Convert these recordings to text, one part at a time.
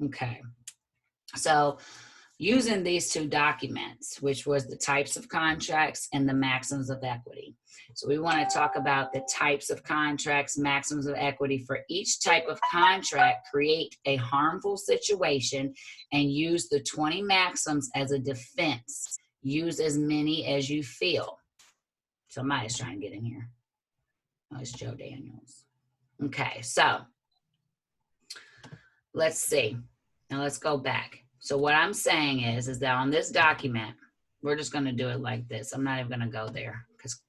Okay. So using these two documents, which was the types of contracts and the maxims of equity. So we want to talk about the types of contracts, maxims of equity. For each type of contract, create a harmful situation and use the 20 maxims as a defense. Use as many as you feel. Somebody's trying to get in here. Oh, it's Joe Daniels. Okay, so let's see. Now let's go back. So what I'm saying is that on this document, we're just going to do it like this. I'm not even going to go there because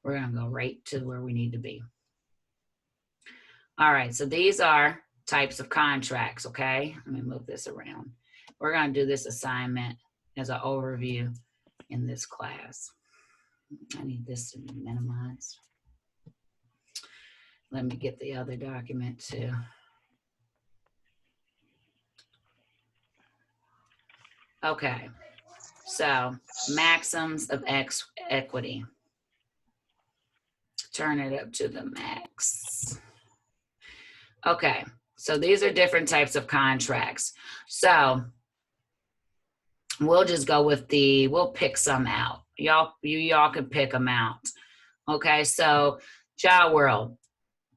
we're going to go right to where we need to be. All right, so these are types of contracts, okay? Let me move this around. We're going to do this assignment as an overview in this class. I need this to be minimized. Let me get the other document too. Okay, so maxims of equity. Turn it up to the max. Okay, so these are different types of contracts. So we'll just go with we'll pick some out. Y'all can pick them out. Okay, so Child World,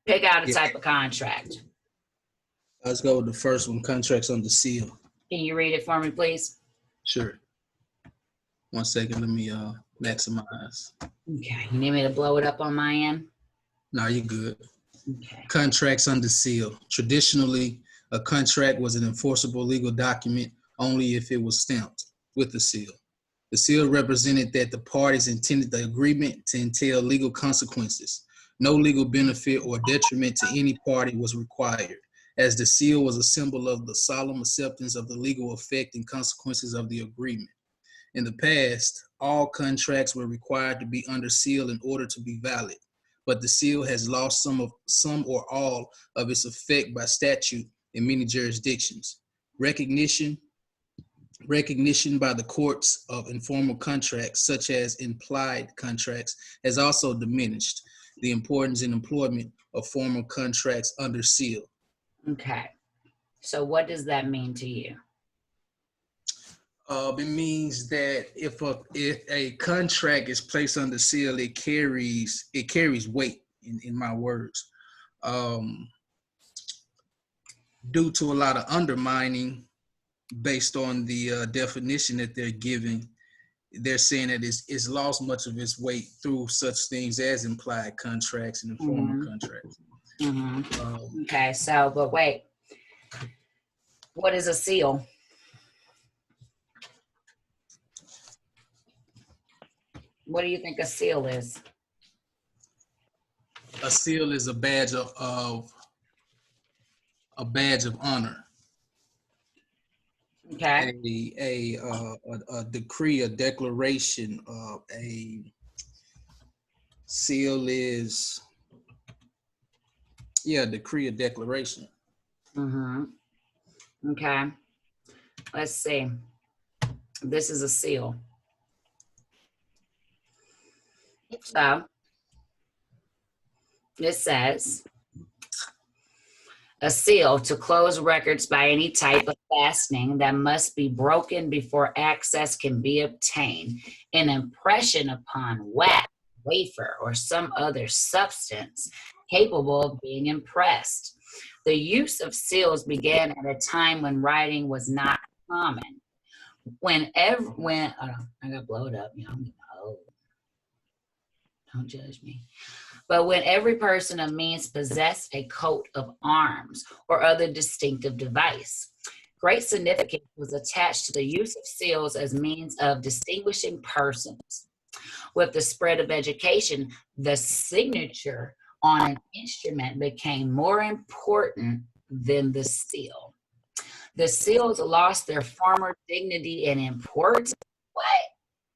pick out a type of contract. Let's go with the first one, contracts under seal. Can you read it for me, please? Sure. 1 second, let me maximize. Okay, you need me to blow it up on my end? No, you're good. Okay. Contracts under seal. Traditionally, a contract was an enforceable legal document only if it was stamped with the seal. The seal represented that the parties intended the agreement to entail legal consequences. No legal benefit or detriment to any party was required, as the seal was a symbol of the solemn acceptance of the legal effect and consequences of the agreement. In the past, all contracts were required to be under seal in order to be valid, but the seal has lost some or all of its effect by statute in many jurisdictions. Recognition by the courts of informal contracts, such as implied contracts, has also diminished the importance and employment of formal contracts under seal. Okay, so what does that mean to you? It means that if a contract is placed under seal, it carries weight. In my words, due to a lot of undermining based on the definition that they're giving, they're saying that it's lost much of its weight through such things as implied contracts and informal contracts. Okay, so, but wait, what is a seal? What do you think a seal is? A seal is a badge of honor. Okay. A decree, a declaration, a seal is, a decree, a declaration. Okay. Let's see. This is a seal. So it says, a seal to close records by any type of fastening that must be broken before access can be obtained. An impression upon wax, wafer, or some other substance capable of being impressed. The use of seals began at a time when writing was not common. I gotta blow it up, don't judge me. But when every person of means possessed a coat of arms or other distinctive device, great significance was attached to the use of seals as means of distinguishing persons. With the spread of education, the signature on an instrument became more important than the seal. The seals lost their former dignity and importance. What?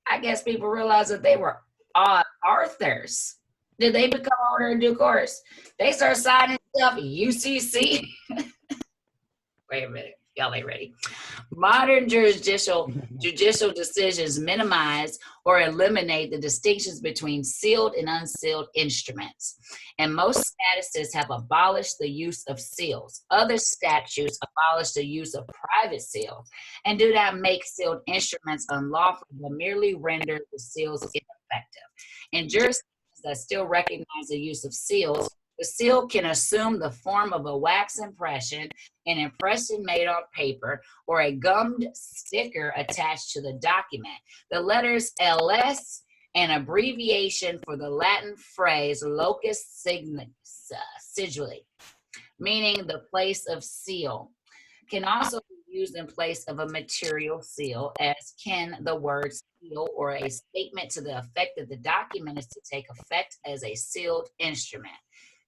I guess people realized that they were authors. Did they become owner in due course? They start signing stuff, UCC. Wait a minute. Y'all ain't ready. Modern judicial decisions minimize or eliminate the distinctions between sealed and unsealed instruments. And most statuses have abolished the use of seals. Other statutes abolish the use of private seals and do not make sealed instruments unlawful, but merely render the seals ineffective. In jurisdictions that still recognize the use of seals, the seal can assume the form of a wax impression, an impression made on paper, or a gummed sticker attached to the document. The letters LS, an abbreviation for the Latin phrase locus sigilli, meaning the place of seal, can also be used in place of a material seal, as can the word seal or a statement to the effect that the document is to take effect as a sealed instrument.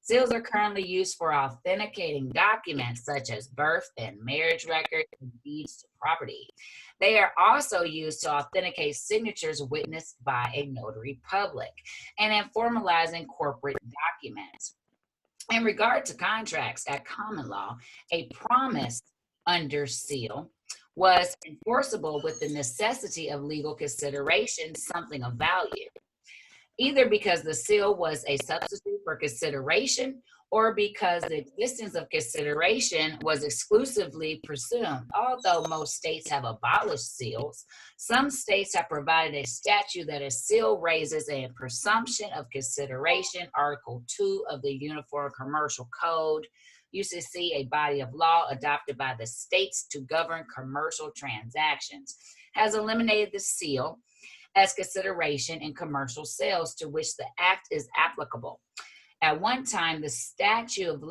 Seals are currently used for authenticating documents such as birth and marriage records and deeds to property. They are also used to authenticate signatures witnessed by a notary public and in formalizing corporate documents. In regard to contracts at common law, a promise under seal was enforceable with the necessity of legal consideration, something of value, either because the seal was a substitute for consideration or because the existence of consideration was exclusively presumed. Although most states have abolished seals, some states have provided a statute that a seal raises a presumption of consideration. Article 2 of the Uniform Commercial Code, UCC, a body of law adopted by the states to govern commercial transactions, has eliminated the seal as consideration in commercial sales to which the act is applicable. At one time, the statute of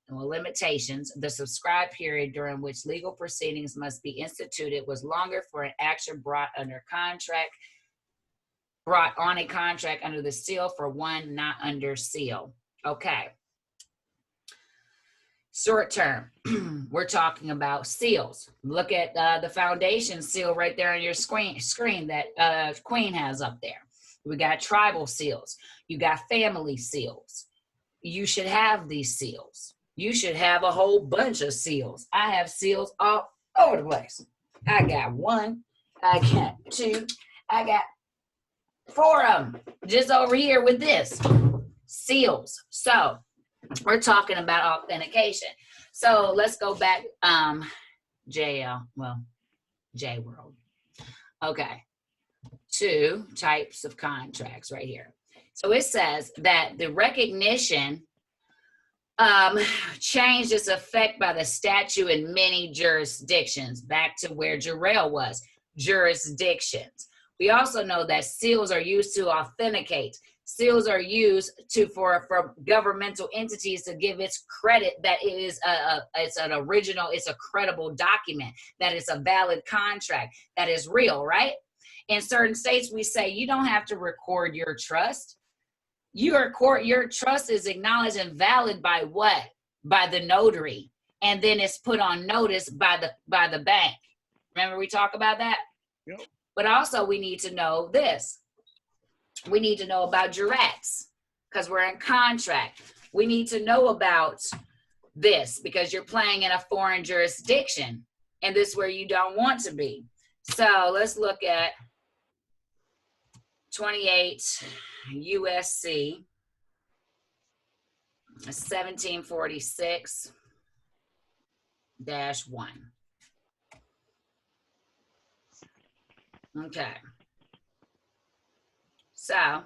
limitations, the subscribed period during which legal proceedings must be instituted, was longer for an action brought on a contract under the seal for one not under seal. Okay. Short term, we're talking about seals. Look at the foundation seal right there on your screen that Queen has up there. We got tribal seals. You got family seals. You should have these seals. You should have a whole bunch of seals. I have seals all over the place. I got 1, I got 2, I got 4 of them just over here with this. Seals. So we're talking about authentication. So let's go back, J World. Okay, 2 types of contracts right here. So it says that the recognition changed its effect by the statute in many jurisdictions, back to where Jarrell was, jurisdictions. We also know that seals are used to authenticate. Seals are used for governmental entities to give its credit that it is it's an original, it's a credible document, that it's a valid contract, that is real, right? In certain states, we say you don't have to record your trust. Your trust is acknowledged and valid by what? By the notary, and then it's put on notice by the bank. Remember we talk about that? Yep. But also we need to know this. We need to know about jurats because we're in contract. We need to know about this because you're playing in a foreign jurisdiction, and this is where you don't want to be. So let's look at 28 USC 1746-1. Okay. So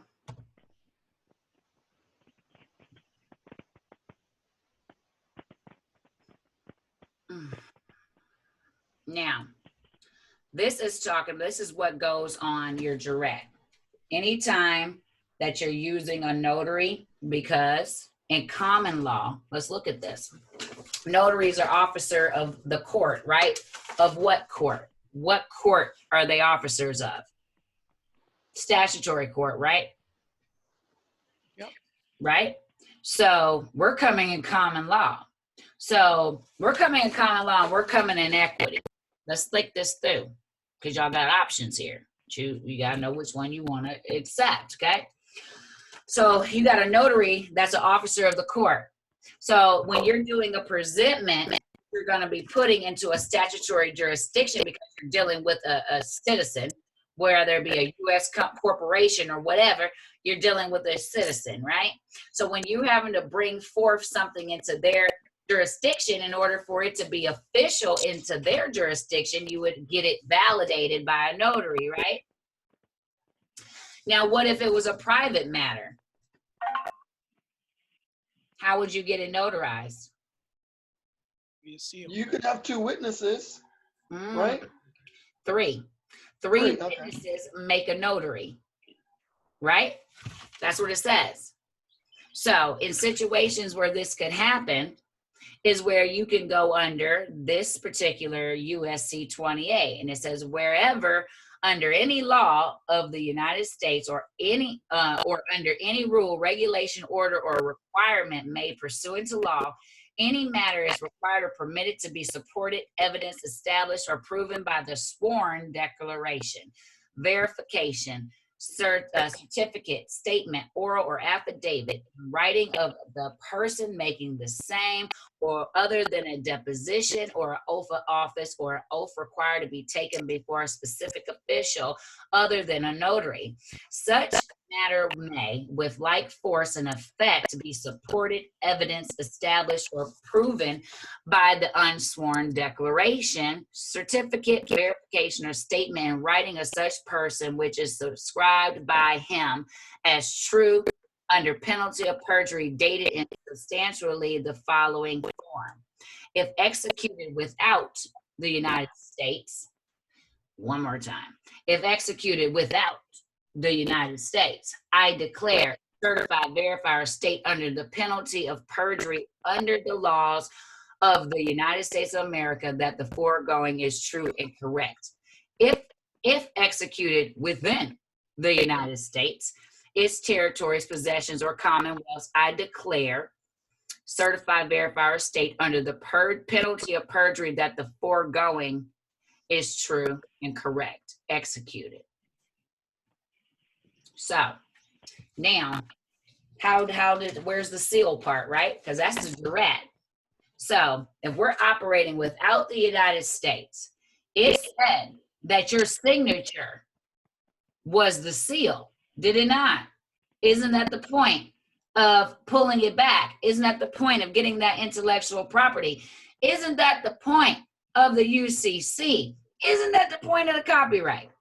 now this is what goes on your jurat. Anytime that you're using a notary, because in common law, let's look at this. Notaries are officer of the court, right? Of what court? What court are they officers of? Statutory court, right? Yep. Right? So we're coming in common law. So we're coming in common law and we're coming in equity. Let's think this through because y'all got options here. You got to know which one you want to accept, okay? So you got a notary that's an officer of the court. So when you're doing a presentment, you're going to be putting into a statutory jurisdiction because you're dealing with a citizen, whether it be a U.S. corporation or whatever, you're dealing with a citizen, right? So when you're having to bring forth something into their jurisdiction, in order for it to be official into their jurisdiction, you would get it validated by a notary, right? Now, what if it was a private matter? How would you get it notarized? You could have two witnesses, right? Three Okay. witnesses make a notary, right? That's what it says. So in situations where this could happen is where you can go under this particular USC 28, and it says wherever under any law of the United States or any or under any rule, regulation, order, or requirement made pursuant to law, any matter is required or permitted to be supported, evidence established, or proven by the sworn declaration, verification, certificate, statement, oral or affidavit, writing of the person making the same, or other than a deposition or an oath of office or an oath required to be taken before a specific official other than a notary. Such matter may, with like force and effect, be supported, evidence established, or proven by the unsworn declaration, certificate, verification, or statement in writing of such person which is subscribed by him as true under penalty of perjury, dated in substantially the following form. If executed without the United States, one more time, if executed without the United States, I declare, certify, verify, or state under the penalty of perjury under the laws of the United States of America that the foregoing is true and correct. If executed within the United States, its territories, possessions, or commonwealths, I declare, certify, verify, or state under the penalty of perjury that the foregoing is true and correct, executed. So now, where's the seal part, right? Because that's the direct. So if we're operating without the United States, it said that your signature was the seal, did it not? Isn't that the point of pulling it back? Isn't that the point of getting that intellectual property? Isn't that the point of the UCC? Isn't that the point of the copyright?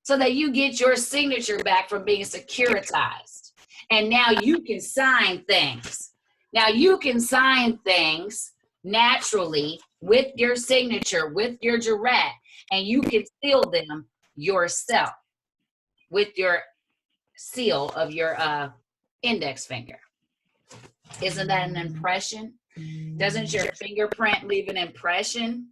So that you get your signature back from being securitized. And now you can sign things. Now you can sign things naturally with your signature, with your jurat, and you can seal them yourself with your seal of your index finger. Isn't that an impression? Doesn't your fingerprint leave an impression?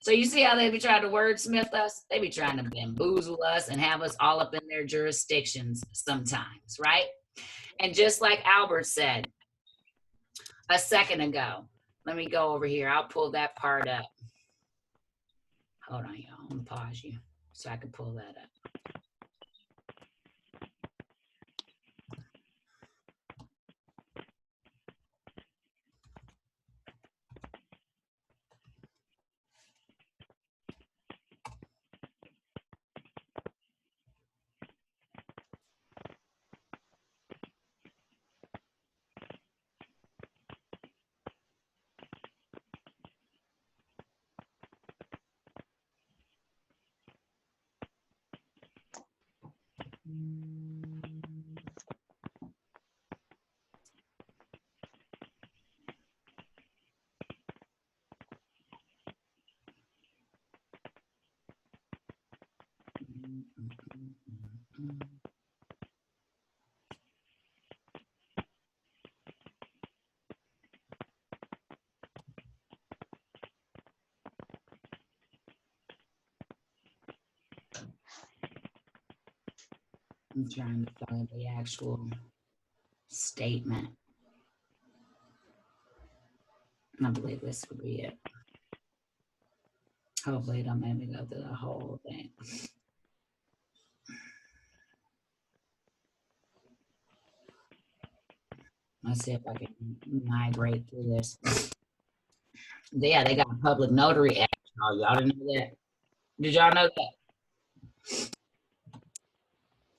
So you see how they be trying to wordsmith us? They be trying to bamboozle us and have us all up in their jurisdictions sometimes, right? And just like Albert said a second ago, let me go over here. I'll pull that part up. Hold on, y'all. I'm gonna pause you so I can pull that up. I'm trying to find the actual statement. I believe this will be it. Hopefully it don't make me go through the whole thing. Let's see if I can migrate through this. Yeah, they got a public notary act. Oh, y'all didn't know that? Did y'all know that?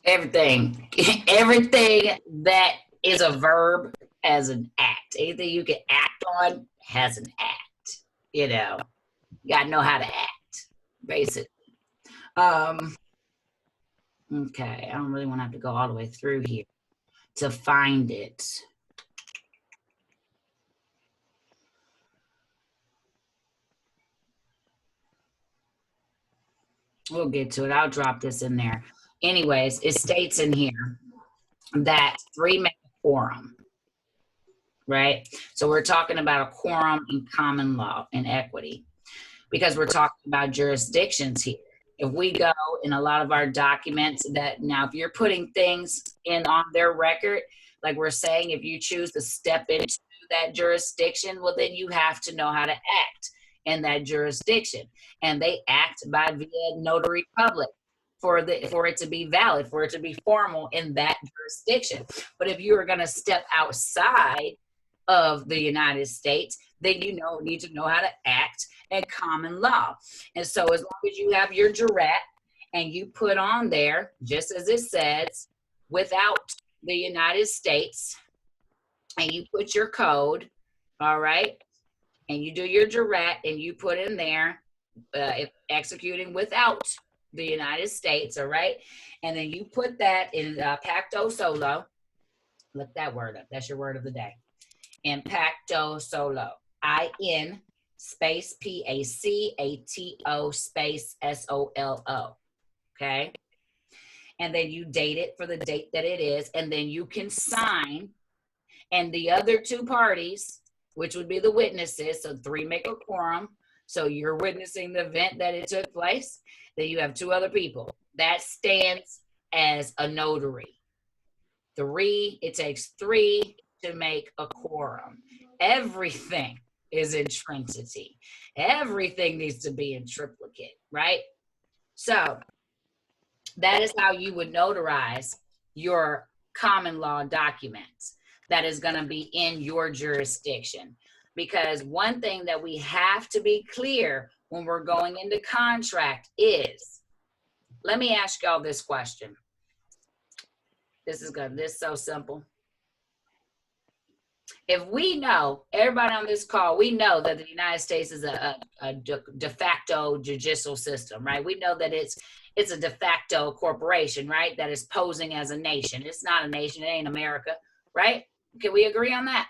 Everything, everything that is a verb has an act. Anything you can act on has an act. You know, you gotta know how to act, basically. Okay, I don't really want to have to go all the way through here to find it. We'll get to it. I'll drop this in there. Anyways, it states in here that 3 make a quorum, right? So we're talking about a quorum in common law and equity because we're talking about jurisdictions here. If we go in a lot of our documents that now, if you're putting things in on their record, like we're saying, if you choose to step into that jurisdiction, well, then you have to know how to act in that jurisdiction. And they act by via notary public for it to be valid, for it to be formal in that jurisdiction. But if you are going to step outside of the United States, then you need to know how to act in common law. And so as long as you have your jurat and you put on there, just as it says, without the United States, and you put your code, all right, and you do your jurat and you put in there, executing without the United States, all right, and then you put that in pacto solo. Look that word up. That's your word of the day. In pacto solo. I-N space P-A-C-A-T-O space S-O-L-O. Okay? And then you date it for the date that it is, and then you can sign, and the other two parties, which would be the witnesses, so 3 make a quorum, so you're witnessing the event that it took place, then you have 2 other people. That stands as a notary. It takes 3 to make a quorum. Everything is in Trinity. Everything needs to be in triplicate, right? So that is how you would notarize your common law documents that is going to be in your jurisdiction. Because one thing that we have to be clear when we're going into contract is, let me ask y'all this question. This is so simple. If we know, everybody on this call, we know that the United States is a de facto judicial system, right? We know that it's a de facto corporation, right? That is posing as a nation. It's not a nation. It ain't America, right? Can we agree on that?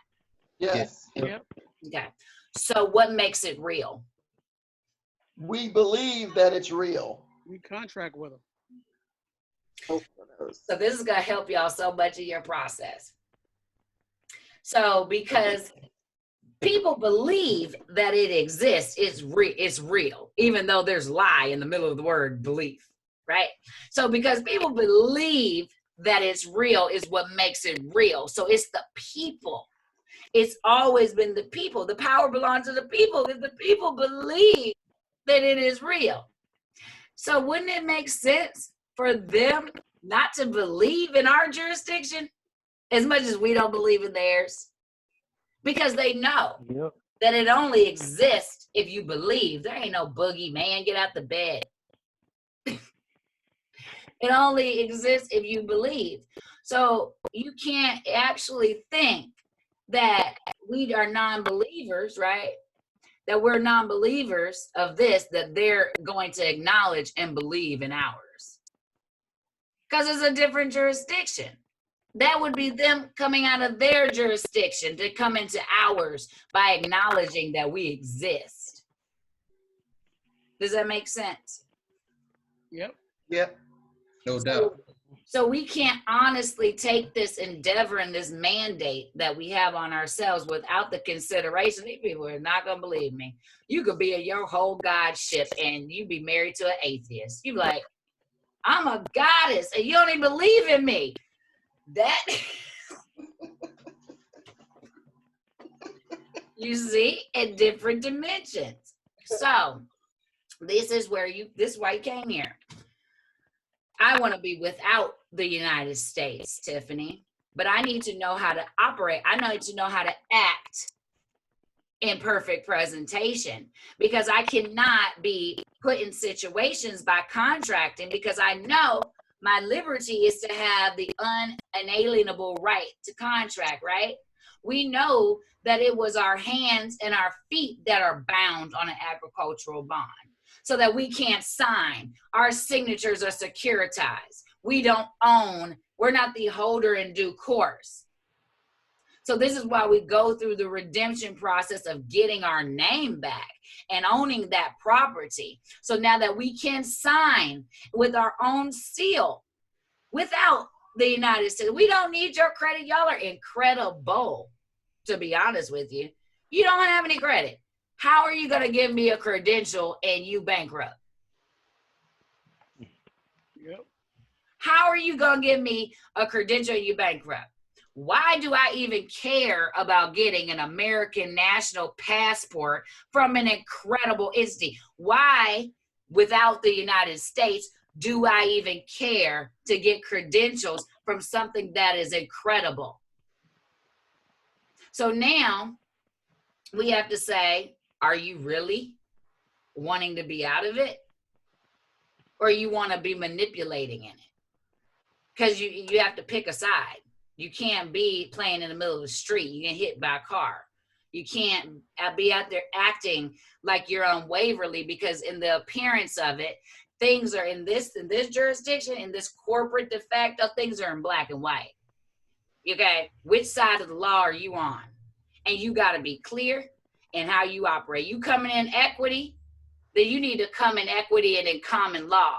Yes. Yep. Okay. So what makes it real? We believe that it's real. We contract with them. So this is going to help y'all so much in your process. So because people believe that it exists, it's real, even though there's lie in the middle of the word belief, right? So because people believe that it's real is what makes it real. So it's the people. It's always been the people. The power belongs to the people. If the people believe that it is real. So wouldn't it make sense for them not to believe in our jurisdiction as much as we don't believe in theirs? Because they know that it only exists if you believe. There ain't no boogeyman, get out the bed. It only exists if you believe. So you can't actually think that we are non-believers, right? That we're non-believers of this, that they're going to acknowledge and believe in ours. Because it's a different jurisdiction. That would be them coming out of their jurisdiction to come into ours by acknowledging that we exist. Does that make sense? Yep. Yep. No doubt. So we can't honestly take this endeavor and this mandate that we have on ourselves without the consideration. These people are not going to believe me. You could be in your whole godship and you be married to an atheist. You be like, I'm a goddess and you don't even believe in me. That, you see, in different dimensions. So this is why you came here. I want to be without the United States, Tiffany. but I need to know how to operate. I need to know how to act in perfect presentation, because I cannot be put in situations by contracting, because I know my liberty is to have the unalienable right to contract, right? We know that it was our hands and our feet that are bound on an agricultural bond, so that we can't sign. Our signatures are securitized. We don't own, we're not the holder in due course. So this is why we go through the redemption process of getting our name back and owning that property. So now that we can sign with our own seal without the United States, we don't need your credit. Y'all are incredible, to be honest with you. You don't have any credit. How are you going to give me a credential and you bankrupt? Yep. How are you going to give me a credential and you bankrupt? Why do I even care about getting an American national passport from an incredible entity? Why, without the United States, do I even care to get credentials from something that is incredible? So now we have to say, are you really wanting to be out of it? Or you want to be manipulating in it? Because you have to pick a side. You can't be playing in the middle of the street. You get hit by a car. You can't be out there acting like you're on Waverly, because in the appearance of it, things are in this jurisdiction, in this corporate de facto, things are in black and white. Okay, which side of the law are you on? And you got to be clear in how you operate. You coming in equity, then you need to come in equity and in common law.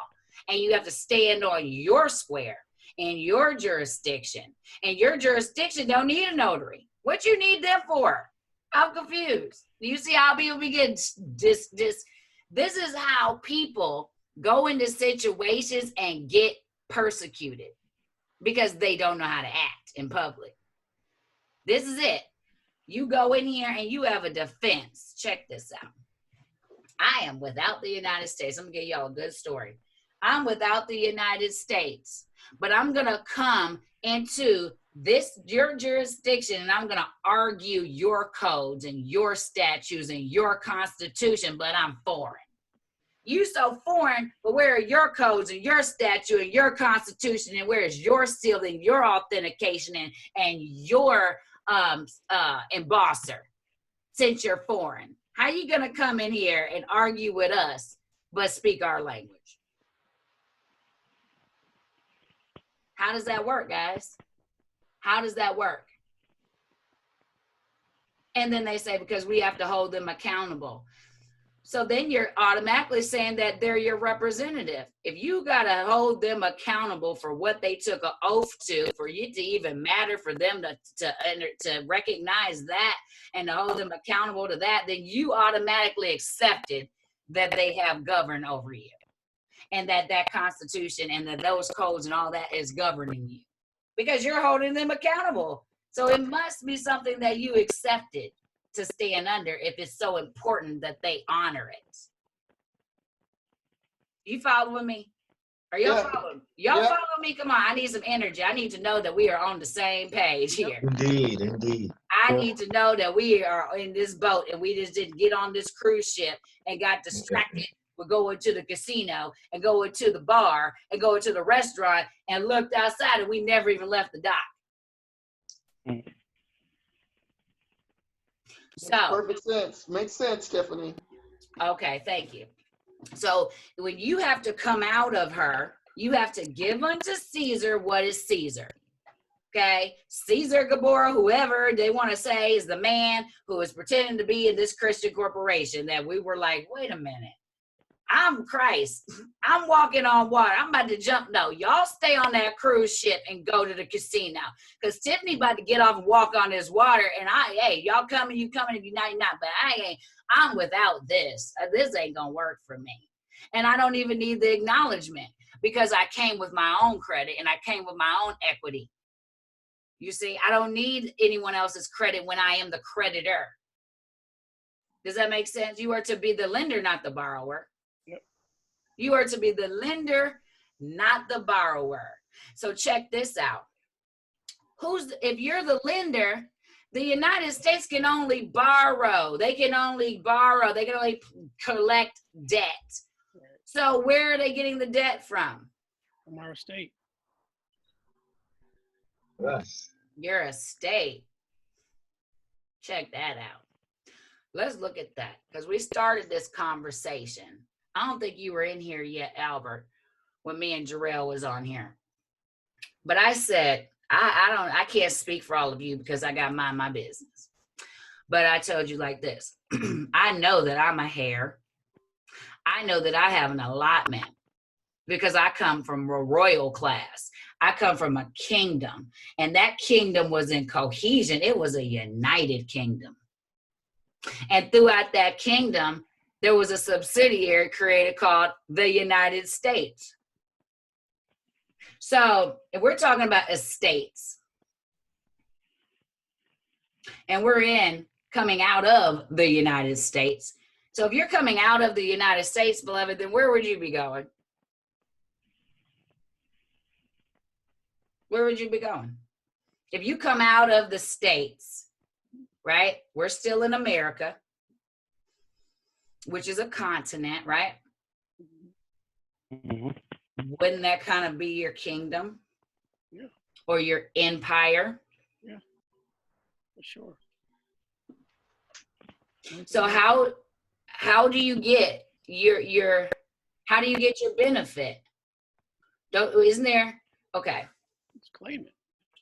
And you have to stand on your square in your jurisdiction. And your jurisdiction don't need a notary. What you need them for? I'm confused. You see how people begin this is how people go into situations and get persecuted, because they don't know how to act in public. This is it. You go in here and you have a defense. Check this out. I am without the United States. I'm gonna give y'all a good story. I'm without the United States, but I'm gonna come into your jurisdiction, and I'm gonna argue your codes and your statutes and your constitution, but I'm foreign. You so foreign, but where are your codes and your statute and your constitution, and where is your seal and your authentication and your embosser, since you're foreign? How you gonna come in here and argue with us but speak our language? How does that work, guys? How does that work? And then they say, because we have to hold them accountable. So then you're automatically saying that they're your representative. If you got to hold them accountable for what they took an oath to, for you to even matter, for them to recognize that and to hold them accountable to that, then you automatically accepted that they have governed over you, and that Constitution and that those codes and all that is governing you, because you're holding them accountable. So it must be something that you accepted to stand under, if it's so important that they honor it. You following me? Are y'all following? Y'all follow me? Come on, I need some energy. I need to know that we are on the same page here. Indeed, indeed. I need to know that we are in this boat, and we just didn't get on this cruise ship and got distracted with going to the casino and going to the bar and going to the restaurant and looked outside, and we never even left the dock. So Perfect sense. Makes sense, Tiffany. Okay, thank you. So when you have to come out of her, you have to give unto Caesar what is Caesar. Okay, Caesar Gabora, whoever they want to say is the man who is pretending to be in this Christian corporation that we were like, wait a minute, I'm Christ. I'm walking on water. I'm about to jump. No, y'all stay on that cruise ship and go to the casino. Because Tiffany about to get off and walk on this water. And hey, y'all coming, you coming, if you're not, you're not. But I'm without this. This ain't going to work for me. And I don't even need the acknowledgement, because I came with my own credit and I came with my own equity. You see, I don't need anyone else's credit when I am the creditor. Does that make sense? You are to be the lender, not the borrower. You are to be the lender, not the borrower. So check this out. if you're the lender, the United States can only borrow. They can only borrow. They can only collect debt. Right. So where are they getting the debt from? From our state. Yes. Your estate. Check that out. Let's look at that because we started this conversation. I don't think you were in here yet, Albert, when me and Jarrell was on here. But I said, I can't speak for all of you because I got mind my business. But I told you like this. I know that I'm a heir. I know that I have an allotment because I come from a royal class. I come from a kingdom, and that kingdom was in cohesion. It was a united kingdom. And throughout that kingdom, there was a subsidiary created called the United States. So if we're talking about estates, and we're coming out of the United States. So if you're coming out of the United States, beloved, then where would you be going? Where would you be going? If you come out of the States, right? We're still in America, which is a continent, right? Mm-hmm. Wouldn't that kind of be your kingdom? Yeah. Or your empire? Yeah, for sure. So how do you get your how do you get your benefit? Isn't there? Okay. Let's claim it.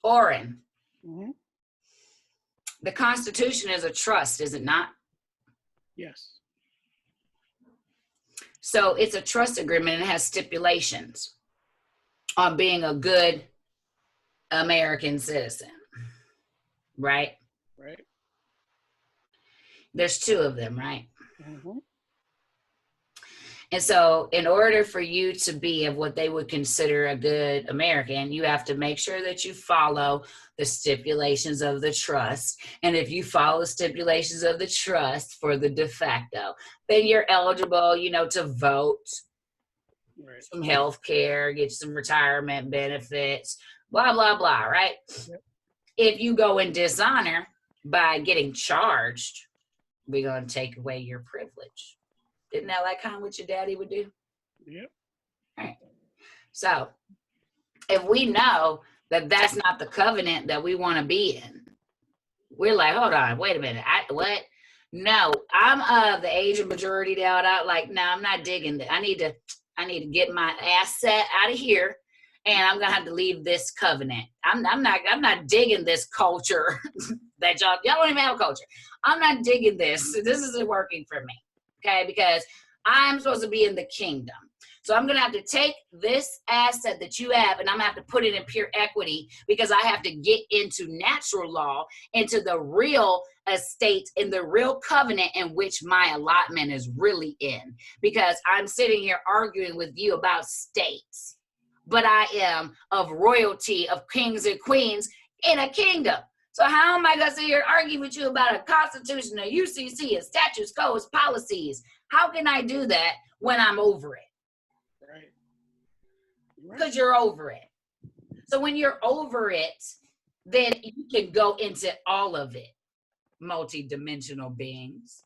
Oren. Mm-hmm. The Constitution is a trust, is it not? Yes. So it's a trust agreement and it has stipulations on being a good American citizen, right? Right. There's two of them, right? Mm-hmm. And so in order for you to be of what they would consider a good American, you have to make sure that you follow the stipulations of the trust. And if you follow the stipulations of the trust for the de facto, then you're eligible, to vote, Right. some health care, get some retirement benefits, blah, blah, blah, right? Yep. If you go in dishonor by getting charged, we're going to take away your privilege. Isn't that like kind of what your daddy would do? Yep. Right. So if we know that that's not the covenant that we want to be in, we're like, hold on, wait a minute. What? No, I'm of the age of majority now. Like, no, I'm not digging that. I need to get my asset out of here, and I'm gonna have to leave this covenant. I'm not digging this culture that y'all don't even have a culture. I'm not digging this. This isn't working for me. Okay, because I'm supposed to be in the kingdom. So I'm going to have to take this asset that you have and I'm going to have to put it in pure equity because I have to get into natural law, into the real estate, in the real covenant in which my allotment is really in. Because I'm sitting here arguing with you about states, but I am of royalty, of kings and queens in a kingdom. So how am I going to sit here and argue with you about a constitution, a UCC, a statutes, codes, policies? How can I do that when I'm over it? Right. Because you're over it. So when you're over it, then you can go into all of it. Multi-dimensional beings.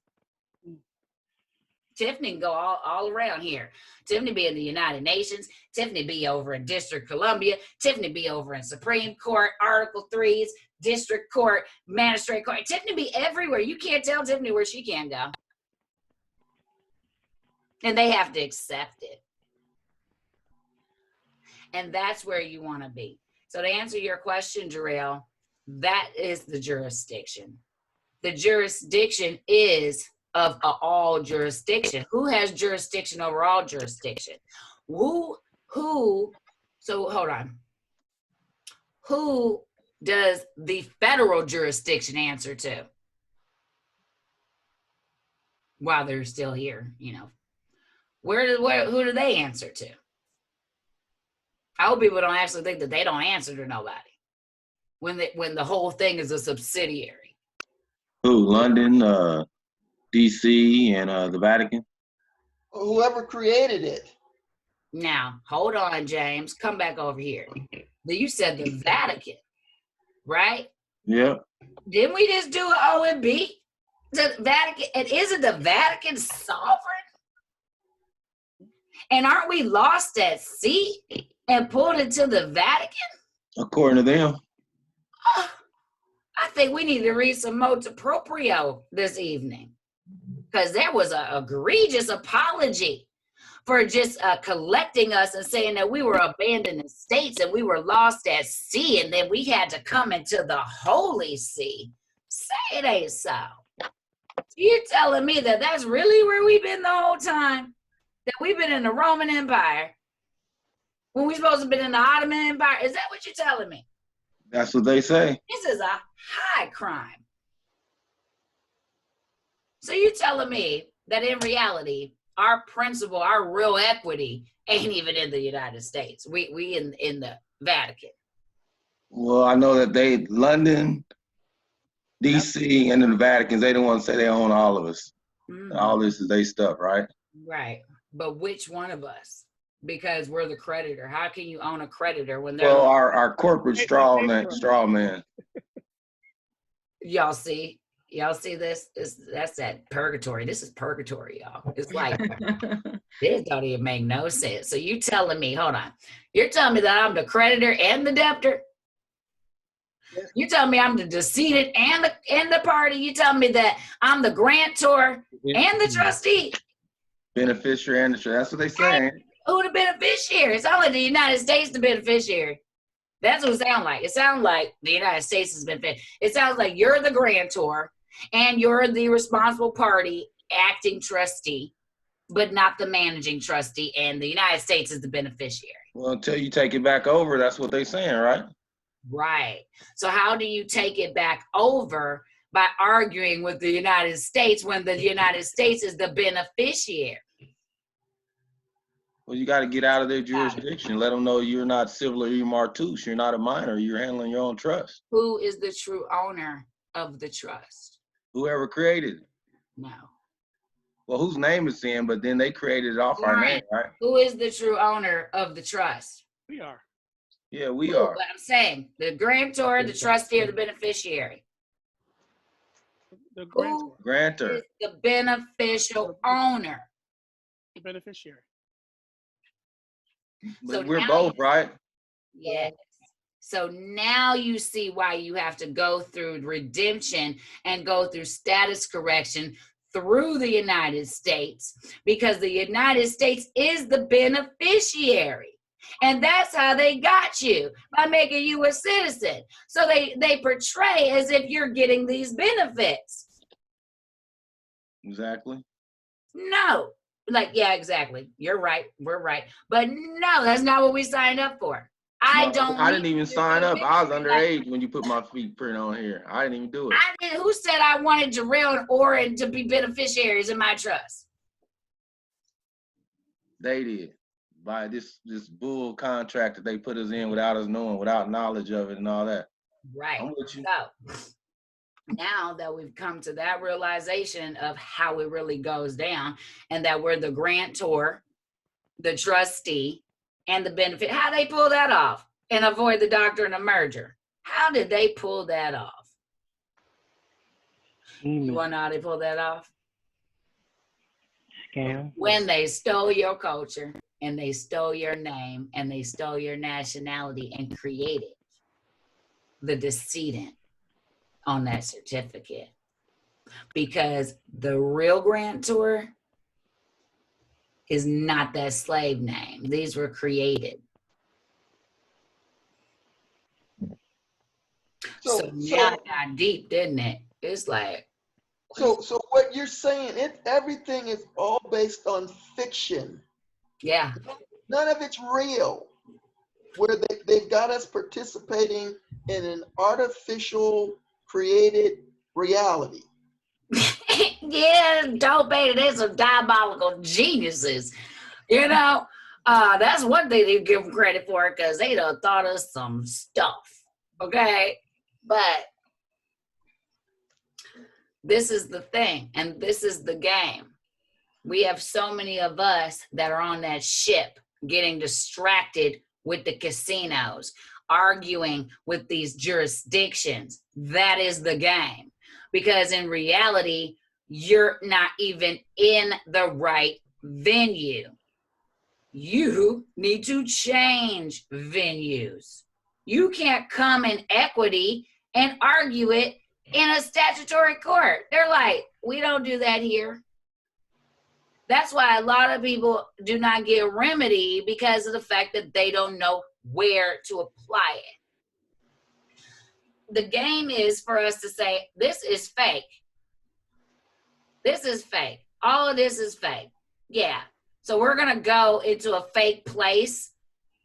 Tiffany can go all around here. Tiffany be in the United Nations. Tiffany be over in District Columbia. Tiffany be over in Supreme Court, Article 3s, District Court, Magistrate Court. Tiffany be everywhere. You can't tell Tiffany where she can go. And they have to accept it. And that's where you want to be. So to answer your question, Jarrell, that is the jurisdiction. The jurisdiction is of all jurisdiction. Who has jurisdiction over all jurisdiction? So hold on. Who does the federal jurisdiction answer to? While they're still here, who do they answer to? I hope people don't actually think that they don't answer to nobody when the whole thing is a subsidiary. Who? London, DC, and the Vatican? Whoever created it. Now, hold on, James. Come back over here. You said the Vatican. right? Yeah. Didn't we just do an O and B? The Vatican, and isn't the Vatican sovereign? And aren't we lost at sea and pulled into the Vatican? According to them. I think we need to read some motu proprio this evening, because there was an egregious apology for just collecting us and saying that we were abandoned in states and we were lost at sea and then we had to come into the Holy See. Say it ain't so. You're telling me that that's really where we've been the whole time? That we've been in the Roman Empire when we're supposed to have been in the Ottoman Empire? Is that what you're telling me? That's what they say. This is a high crime. So you're telling me that in reality, our principle, our real equity ain't even in the United States. We in the Vatican. Well, I know that London, DC, and the Vatican, they don't want to say they own all of us. Mm-hmm. All this is their stuff, right? Right. But which one of us? Because we're the creditor. How can you own a creditor when they're... Well, our corporate straw man. Y'all see this? That's that purgatory. This is purgatory, y'all. It's like, this don't even make no sense. So you telling me, hold on. You're telling me that I'm the creditor and the debtor? You telling me I'm the decedent and the party? You telling me that I'm the grantor and the trustee? Beneficiary and the trustee. That's what they say. Who the beneficiary? It's only the United States the beneficiary. That's what it sounds like. It sounds like the United States has been fed. It sounds like you're the grantor and you're the responsible party acting trustee, but not the managing trustee, and the United States is the beneficiary. Well, until you take it back over, that's what they're saying, right? Right. So how do you take it back over? By arguing with the United States when the United States is the beneficiary. Well, you got to get out of their jurisdiction. Let them know you're not civil or martus. You're not a minor. You're handling your own trust. Who is the true owner of the trust? Whoever created it. No. Well, whose name it's in, but then they created it off our name, right? Who is the true owner of the trust? We are. Yeah, we are. But I'm saying the grantor, the trustee, or the beneficiary. The grantor. Grantor. Is the beneficial owner. The beneficiary. But So we're now both, right? Yes. So now you see why you have to go through redemption and go through status correction through the United States, because the United States is the beneficiary. And that's how they got you, by making you a citizen. So they portray as if you're getting these benefits. Exactly. No. Like, yeah, exactly. You're right. We're right. But no, that's not what we signed up for. I didn't even sign up. I was underage when you put my feet print on here. I didn't even do it. Who said I wanted Jarrell and Oren to be beneficiaries in my trust? They did. By this bull contract that they put us in without us knowing, without knowledge of it and all that. Right. I'm with you. So now that we've come to that realization of how it really goes down, and that we're the grantor, the trustee, and the benefit, how they pull that off and avoid the doctrine of merger? How did they pull that off? You want to know how they pull that off? Scam. When they stole your culture, and they stole your name, and they stole your nationality, and created the decedent on that certificate. Because the real grantor is not that slave name. These were created. So now it got deep, didn't it? It's like. So what you're saying, everything is all based on fiction. Yeah. None of it's real. Where they've got us participating in an artificial created reality. Yeah, dope, baby. They're some diabolical geniuses. You know, that's one thing they give them credit for, because they done thought of some stuff. Okay? But this is the thing, and this is the game. We have so many of us that are on that ship getting distracted with the casinos. arguing with these jurisdictions. That is the game. Because in reality, you're not even in the right venue. You need to change venues. You can't come in equity and argue it in a statutory court. They're like, we don't do that here. That's why a lot of people do not get remedy, because of the fact that they don't know where to apply it. The game is for us to say, this is fake. This is fake. All of this is fake. Yeah. So we're going to go into a fake place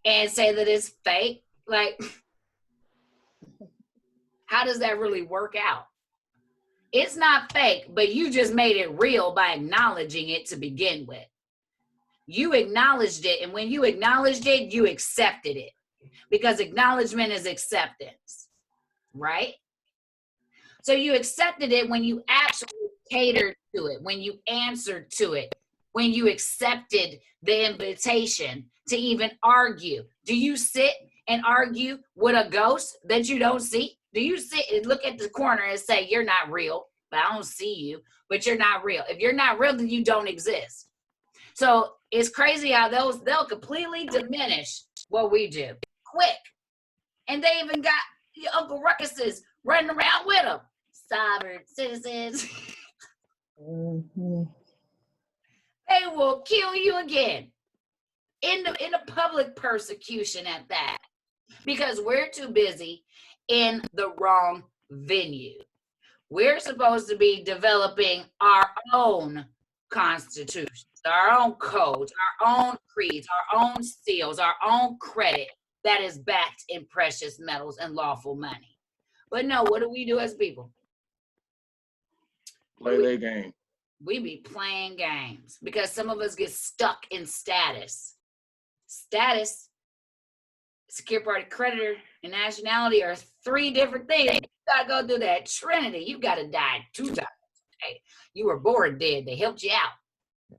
and say that it's fake. Like, how does that really work out? It's not fake, but you just made it real by acknowledging it to begin with. You acknowledged it, and when you acknowledged it, you accepted it, because acknowledgement is acceptance, right? So you accepted it when you actually catered to it, when you answered to it, when you accepted the invitation to even argue. Do you sit and argue with a ghost that you don't see? Do you sit and look at the corner and say, you're not real, but I don't see you, but you're not real? If you're not real, then you don't exist. So it's crazy how they'll completely diminish what we do quick. And they even got your Uncle Ruckuses running around with them. Sovereign citizens. They will kill you again in a public persecution at that, because we're too busy in the wrong venue. We're supposed to be developing our own constitutions, our own codes, our own creeds, our own seals, our own credit that is backed in precious metals and lawful money. But no, what do we do as people? Play their game. We be playing games because some of us get stuck in status. Status, secure party creditor, and nationality are three different things. You gotta go through that Trinity. You gotta die 2 times. Hey, you were born dead. They helped you out.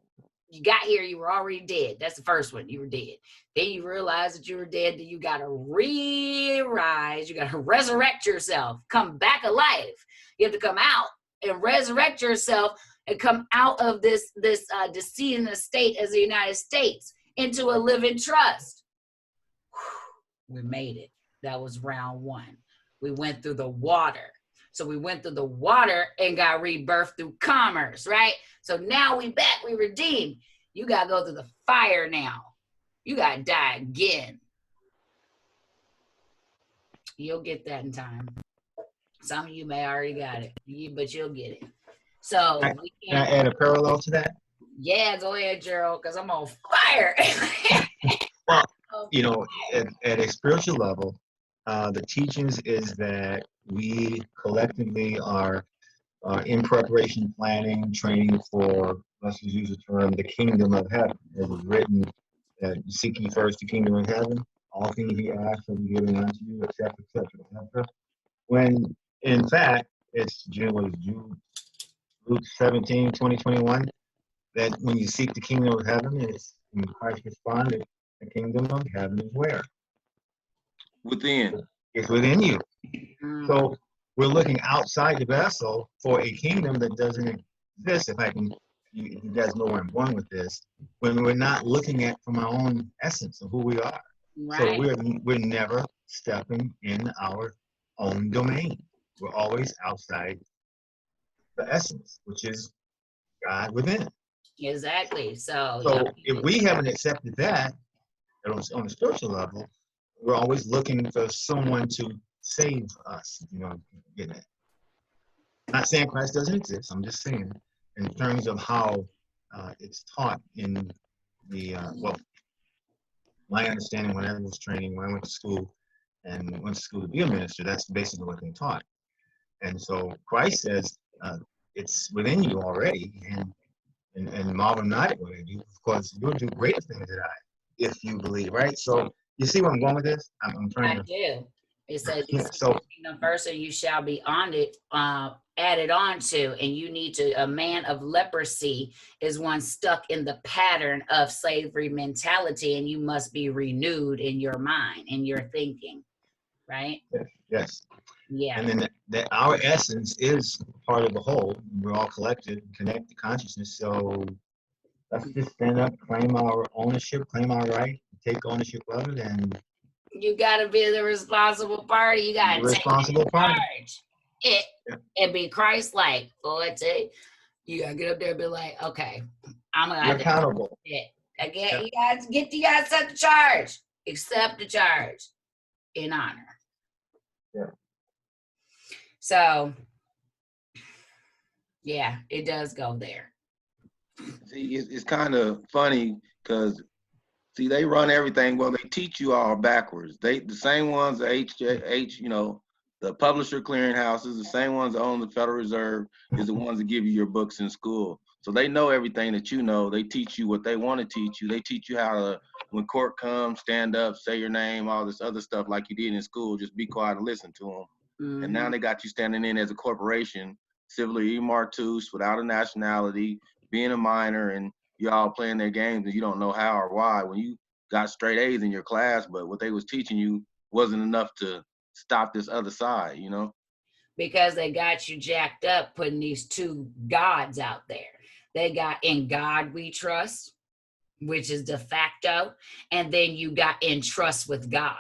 You got here, you were already dead. That's the first one. You were dead. Then you realize that you were dead. Then you gotta re-rise. You gotta resurrect yourself. Come back alive. You have to come out and resurrect yourself and come out of this decedent state as the United States into a living trust. We made it. That was round 1. We went through the water. So we went through the water and got rebirthed through commerce, right? So now we back, we redeemed. You got to go through the fire now. You got to die again. You'll get that in time. Some of you may already got it, but you'll get it. So we can I add a parallel to that? Yeah, go ahead, Gerald, because I'm on fire. Well, you know, at a spiritual level, the teachings is that we collectively are in preparation, planning, training for, let's just use the term, the kingdom of heaven. It was written that seek ye first the kingdom of heaven, all things ye ask shall be given unto you, etc., etc., etc. When in fact, it's Luke 17, 2021, that when you seek the kingdom of heaven, and Christ responded, the kingdom of heaven is where? Within. It's within you. So we're looking outside the vessel for a kingdom that doesn't exist. If you guys know where I'm going with this, when we're not looking at from our own essence of who we are. Right. So we're never stepping in our own domain. We're always outside the essence, which is God within. Exactly. So if we haven't accepted that on a spiritual level, we're always looking for someone to save us. You know, get it. Not saying Christ doesn't exist. I'm just saying in terms of how it's taught in the my understanding when I was training, when I went to school to be a minister, that's basically what they taught. And so Christ says it's within you already, and marvel not at what I do, because you'll do greater things than I, if you believe, right? So you see where I'm going with this? I'm trying to. I do. It says, so kingdom first, and you shall be on it, added on to, and you need to. A man of leprosy is one stuck in the pattern of slavery mentality, and you must be renewed in your mind, in your thinking. right? Yes. Yeah. And then that our essence is part of the whole. We're all collected, connected consciousness. So let's just stand up, claim our ownership, claim our right, take ownership of it, and You got to be the responsible party. You got the to take responsible party. charge. It Yeah. and be Christ-like. You got to get up there and be like, okay, I'm going to You're accountable. Again, Yeah. you guys accept the charge. Accept the charge in honor. Yeah. So, yeah, it does go there. See, it's kind of funny because see, they run everything. Well, they teach you all backwards. The same ones, the the publisher clearinghouses, the same ones that own the Federal Reserve is the ones that give you your books in school. So they know everything that you know. They teach you what they want to teach you. They teach you how to, when court comes, stand up, say your name, all this other stuff like you did in school. Just be quiet and listen to them. And now they got you standing in as a corporation, civilly martus, without a nationality, being a minor, and y'all playing their games and you don't know how or why when you got straight A's in your class, but what they was teaching you wasn't enough to stop this other side, you know? Because they got you jacked up putting these two gods out there. They got in God we trust, which is de facto, and then you got in trust with God,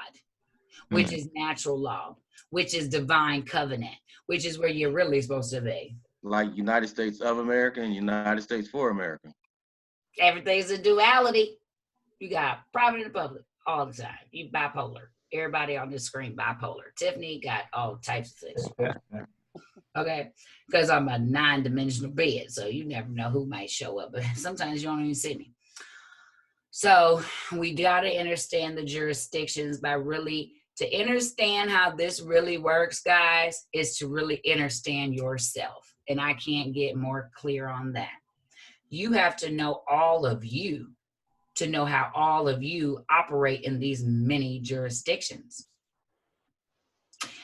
which is natural law, which is divine covenant, which is where you're really supposed to be. Like United States of America and United States for America. Everything's a duality. You got private and public all the time. You bipolar. Everybody on this screen bipolar. Tiffany got all types of things. Okay, because I'm a 9-dimensional being, so you never know who might show up. But sometimes you don't even see me. So we got to understand the jurisdictions to understand how this really works, guys, is to really understand yourself. And I can't get more clear on that. You have to know all of you to know how all of you operate in these many jurisdictions.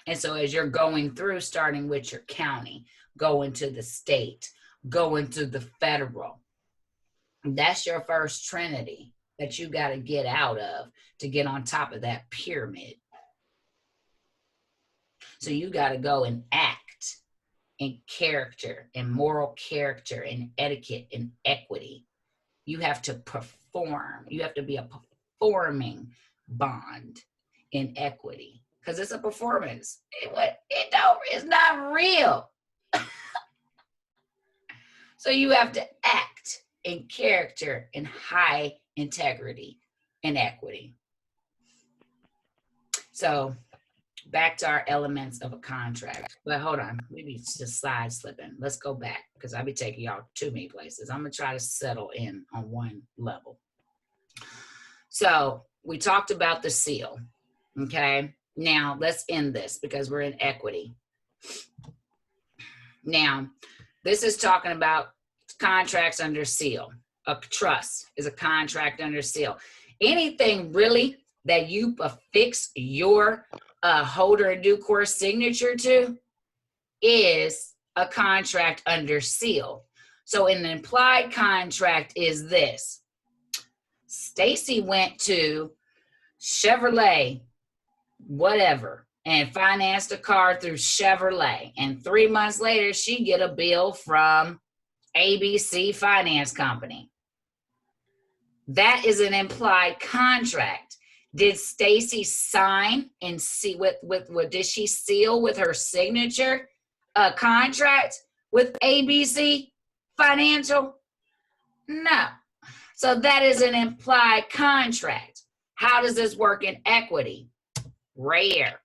And so as you're going through, starting with your county, going to the state, going to the federal, that's your first Trinity that you got to get out of to get on top of that pyramid. So you got to go and act in character and moral character and etiquette and equity. You have to perform. You have to be a performing bond in equity because it's a performance. It's not real. So you have to act in character and high integrity and equity. So back to our elements of a contract. But hold on, maybe it's just side slipping. Let's go back because I'll be taking y'all too many places. I'm going to try to settle in on one level. So we talked about the seal. Okay. Now let's end this because we're in equity. Now, this is talking about contracts under seal. A trust is a contract under seal. Anything really that you affix your holder in due course signature to is a contract under seal. So an implied contract is this. Stacy went to Chevrolet, whatever, and financed a car through Chevrolet. And 3 months later, she get a bill from ABC Finance Company. That is an implied contract. Did Stacy sign and see with did she seal with her signature a contract with ABC Financial? No. So that is an implied contract. How does this work in equity? Rare.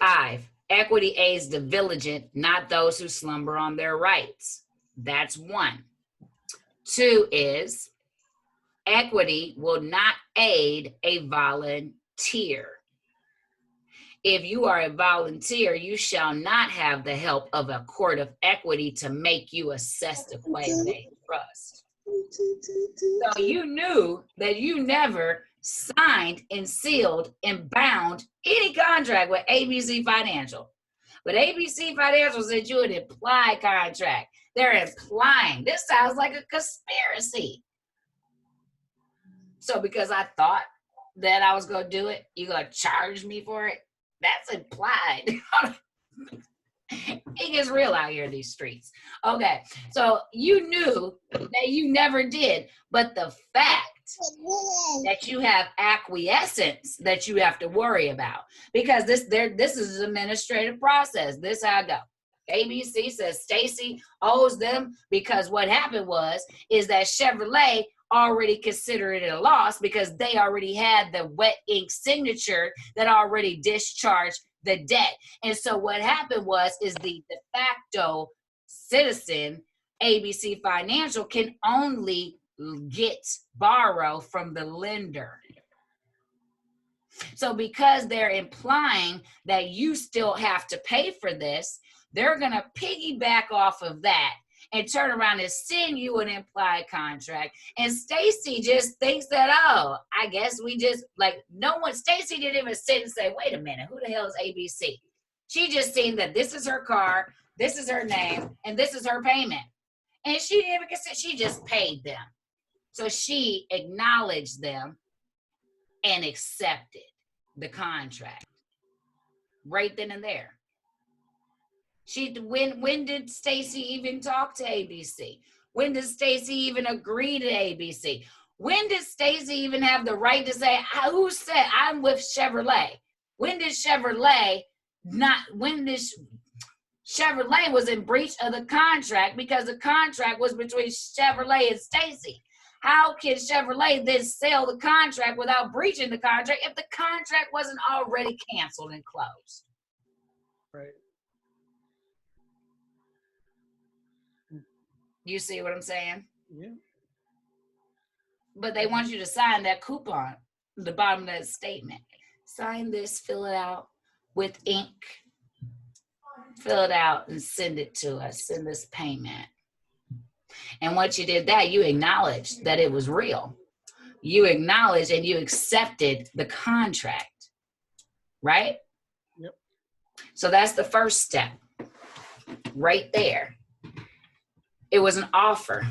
Five, equity aids the vigilant, not those who slumber on their rights. That's one. Two is equity will not aid a volunteer. If you are a volunteer, you shall not have the help of a court of equity to make you assess the claim they trust. So you knew that you never signed and sealed and bound any contract with ABC Financial. But ABC Financial said you an implied contract. They're implying. This sounds like a conspiracy. So because I thought that I was going to do it, you're going to charge me for it? That's implied. It gets real out here in these streets. Okay, so you knew that you never did, but the fact that you have acquiescence that you have to worry about, because this is an administrative process. This how I go. ABC says Stacy owes them because what happened is that Chevrolet already considered it a loss because they already had the wet ink signature that already discharged the debt. And so what happened is the de facto citizen, ABC Financial, can only borrow from the lender. So because they're implying that you still have to pay for this, they're going to piggyback off of that and turn around and send you an implied contract. And Stacy just thinks that, oh, I guess we just, like, Stacy didn't even sit and say, wait a minute, who the hell is ABC? She just seen that this is her car, this is her name, and this is her payment. And she didn't even consider, she just paid them. So she acknowledged them and accepted the contract right then and there. When did Stacy even talk to ABC? When did Stacy even agree to ABC? When did Stacy even have the right to say, who said I'm with Chevrolet? When did Chevrolet was in breach of the contract because the contract was between Chevrolet and Stacy? How can Chevrolet then sell the contract without breaching the contract if the contract wasn't already canceled and closed? Right. You see what I'm saying? Yeah. But they want you to sign that coupon, the bottom of that statement. Sign this, fill it out with ink, fill it out and send it to us, send this payment. And once you did that, you acknowledged that it was real. You acknowledged and you accepted the contract, right? Yep. So that's the first step right there. It was an offer.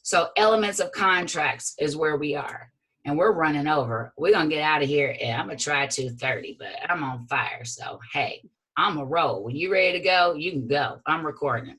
So elements of contracts is where we are. And we're running over. We're going to get out of here. And I'm going to try 2:30, but I'm on fire. So, hey, I'm a roll. When you're ready to go, you can go. I'm recording.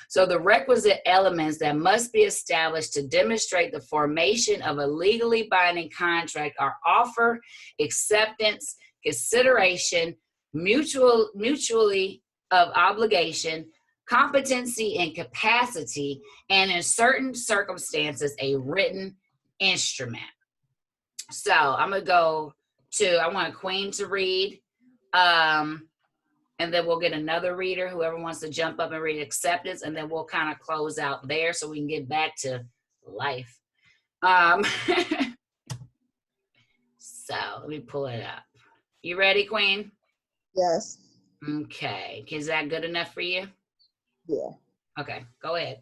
So the requisite elements that must be established to demonstrate the formation of a legally binding contract are offer, acceptance, consideration, mutually of obligation, competency and capacity, and in certain circumstances, a written instrument. So I'm going to go to, I want Queen to read, and then we'll get another reader, whoever wants to jump up and read acceptance, and then we'll kind of close out there so we can get back to life. So let me pull it up. You ready, Queen? Yes. Okay. Is that good enough for you? Yeah. Okay, go ahead.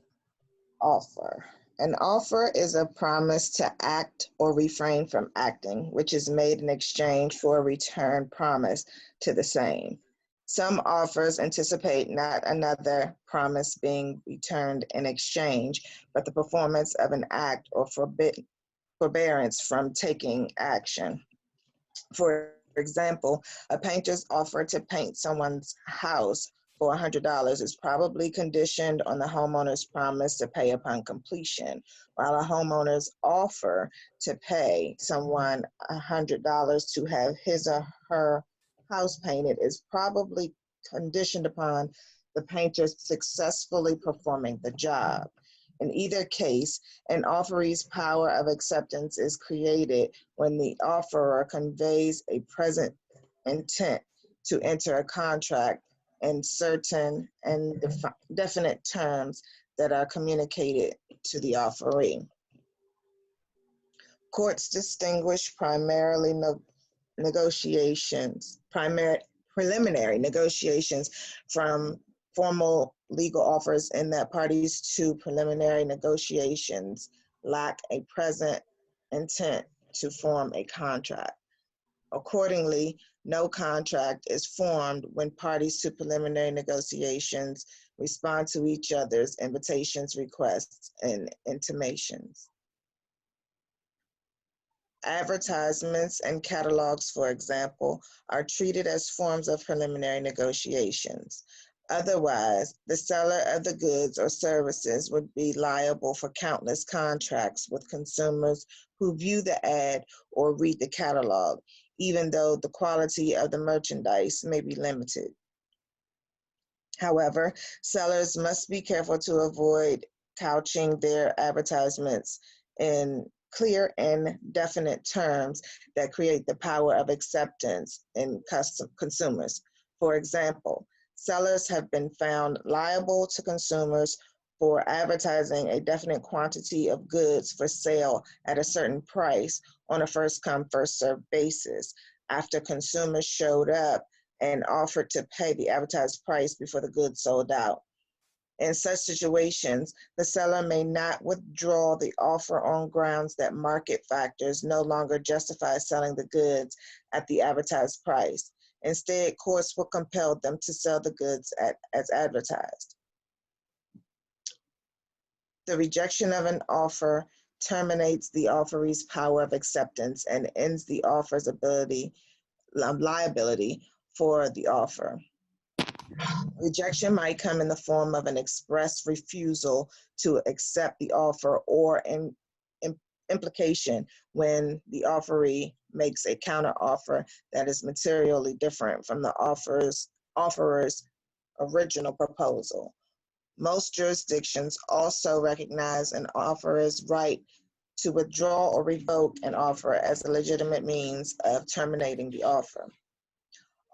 Offer. An offer is a promise to act or refrain from acting, which is made in exchange for a return promise to the same. Some offers anticipate not another promise being returned in exchange, but the performance of an act or forbearance from taking action. For example, a painter's offer to paint someone's house for $100 is probably conditioned on the homeowner's promise to pay upon completion, while a homeowner's offer to pay someone $100 to have his or her house painted is probably conditioned upon the painter successfully performing the job. In either case, an offeree's power of acceptance is created when the offerer conveys a present intent to enter a contract in certain and definite terms that are communicated to the offeree. Courts distinguish preliminary negotiations from formal legal offers in that parties to preliminary negotiations lack a present intent to form a contract. Accordingly, no contract is formed when parties to preliminary negotiations respond to each other's invitations, requests, and intimations. Advertisements and catalogs, for example, are treated as forms of preliminary negotiations. Otherwise, the seller of the goods or services would be liable for countless contracts with consumers who view the ad or read the catalog, even though the quality of the merchandise may be limited. However, sellers must be careful to avoid couching their advertisements in clear and definite terms that create the power of acceptance in consumers. For example, sellers have been found liable to consumers for advertising a definite quantity of goods for sale at a certain price on a first come, first served basis after consumers showed up and offered to pay the advertised price before the goods sold out. In such situations, the seller may not withdraw the offer on grounds that market factors no longer justify selling the goods at the advertised price. Instead, courts will compel them to sell the goods as advertised. The rejection of an offer terminates the offeree's power of acceptance and ends the offer's liability for the offer. Rejection might come in the form of an express refusal to accept the offer or an implication when the offeree makes a counteroffer that is materially different from the offerer's original proposal. Most jurisdictions also recognize an offerer's right to withdraw or revoke an offer as a legitimate means of terminating the offer.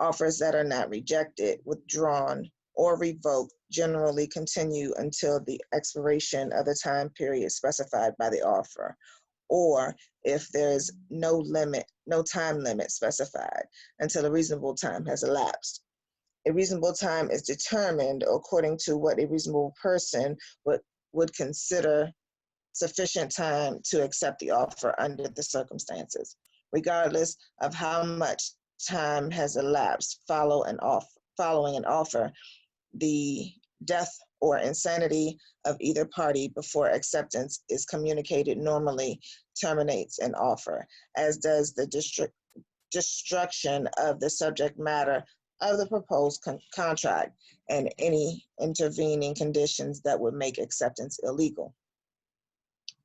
Offers that are not rejected, withdrawn, or revoked generally continue until the expiration of the time period specified by the offer, or if there is no time limit specified, until a reasonable time has elapsed. A reasonable time is determined according to what a reasonable person would consider sufficient time to accept the offer under the circumstances, regardless of how much time has elapsed following an offer. The death or insanity of either party before acceptance is communicated normally terminates an offer, as does the destruction of the subject matter of the proposed contract and any intervening conditions that would make acceptance illegal.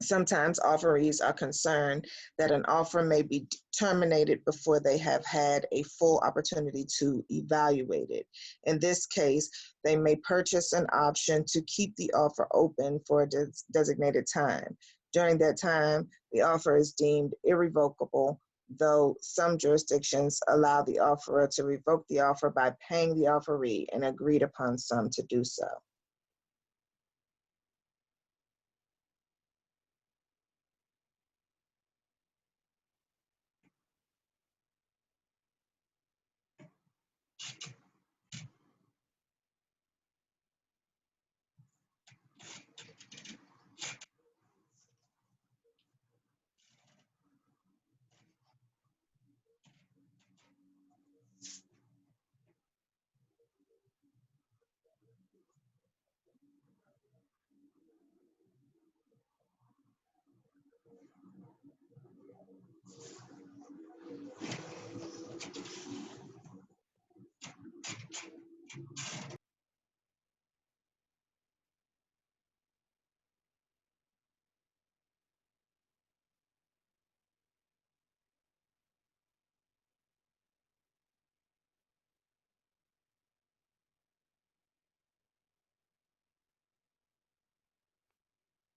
Sometimes offerees are concerned that an offer may be terminated before they have had a full opportunity to evaluate it. In this case, they may purchase an option to keep the offer open for a designated time. During that time, the offer is deemed irrevocable, though some jurisdictions allow the offerer to revoke the offer by paying the offeree an agreed upon sum to do so.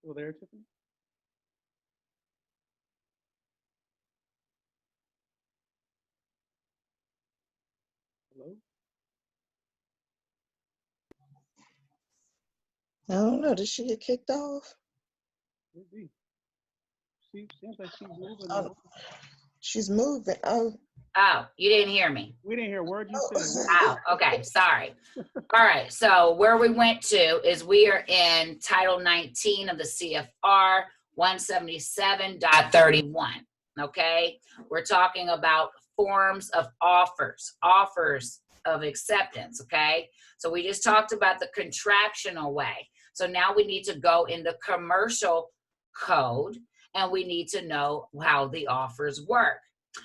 Still there, Tiffany? Hello? I don't know, did she get kicked off? Could be. She seems like she's moving. Oh, she's moving. Oh, Oh, you didn't hear me. We didn't hear a word you said. Oh, okay, sorry. All right, so where we went to is we are in Title 19 of the CFR 177.31, okay? We're talking about forms of offers of acceptance, okay? So we just talked about the contractual way. So now we need to go in the commercial code and we need to know how the offers work.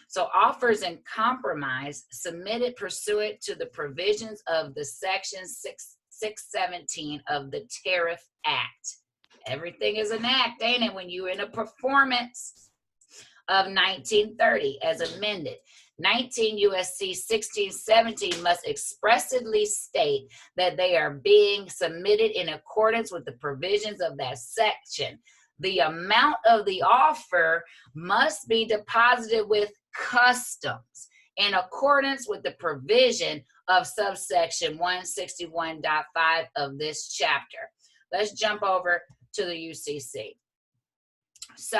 So offers in compromise submitted pursuant to the provisions of the section 617 of the Tariff Act. Everything is an act, ain't it, when you're in a performance of 1930 as amended. 19 U.S.C. 1617 must expressly state that they are being submitted in accordance with the provisions of that section. The amount of the offer must be deposited with customs in accordance with the provision of subsection 161.5 of this chapter. Let's jump over to the UCC. So,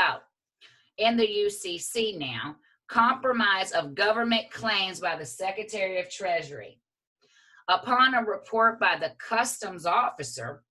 in the UCC now, compromise of government claims by the Secretary of Treasury. Upon a report by the customs officer,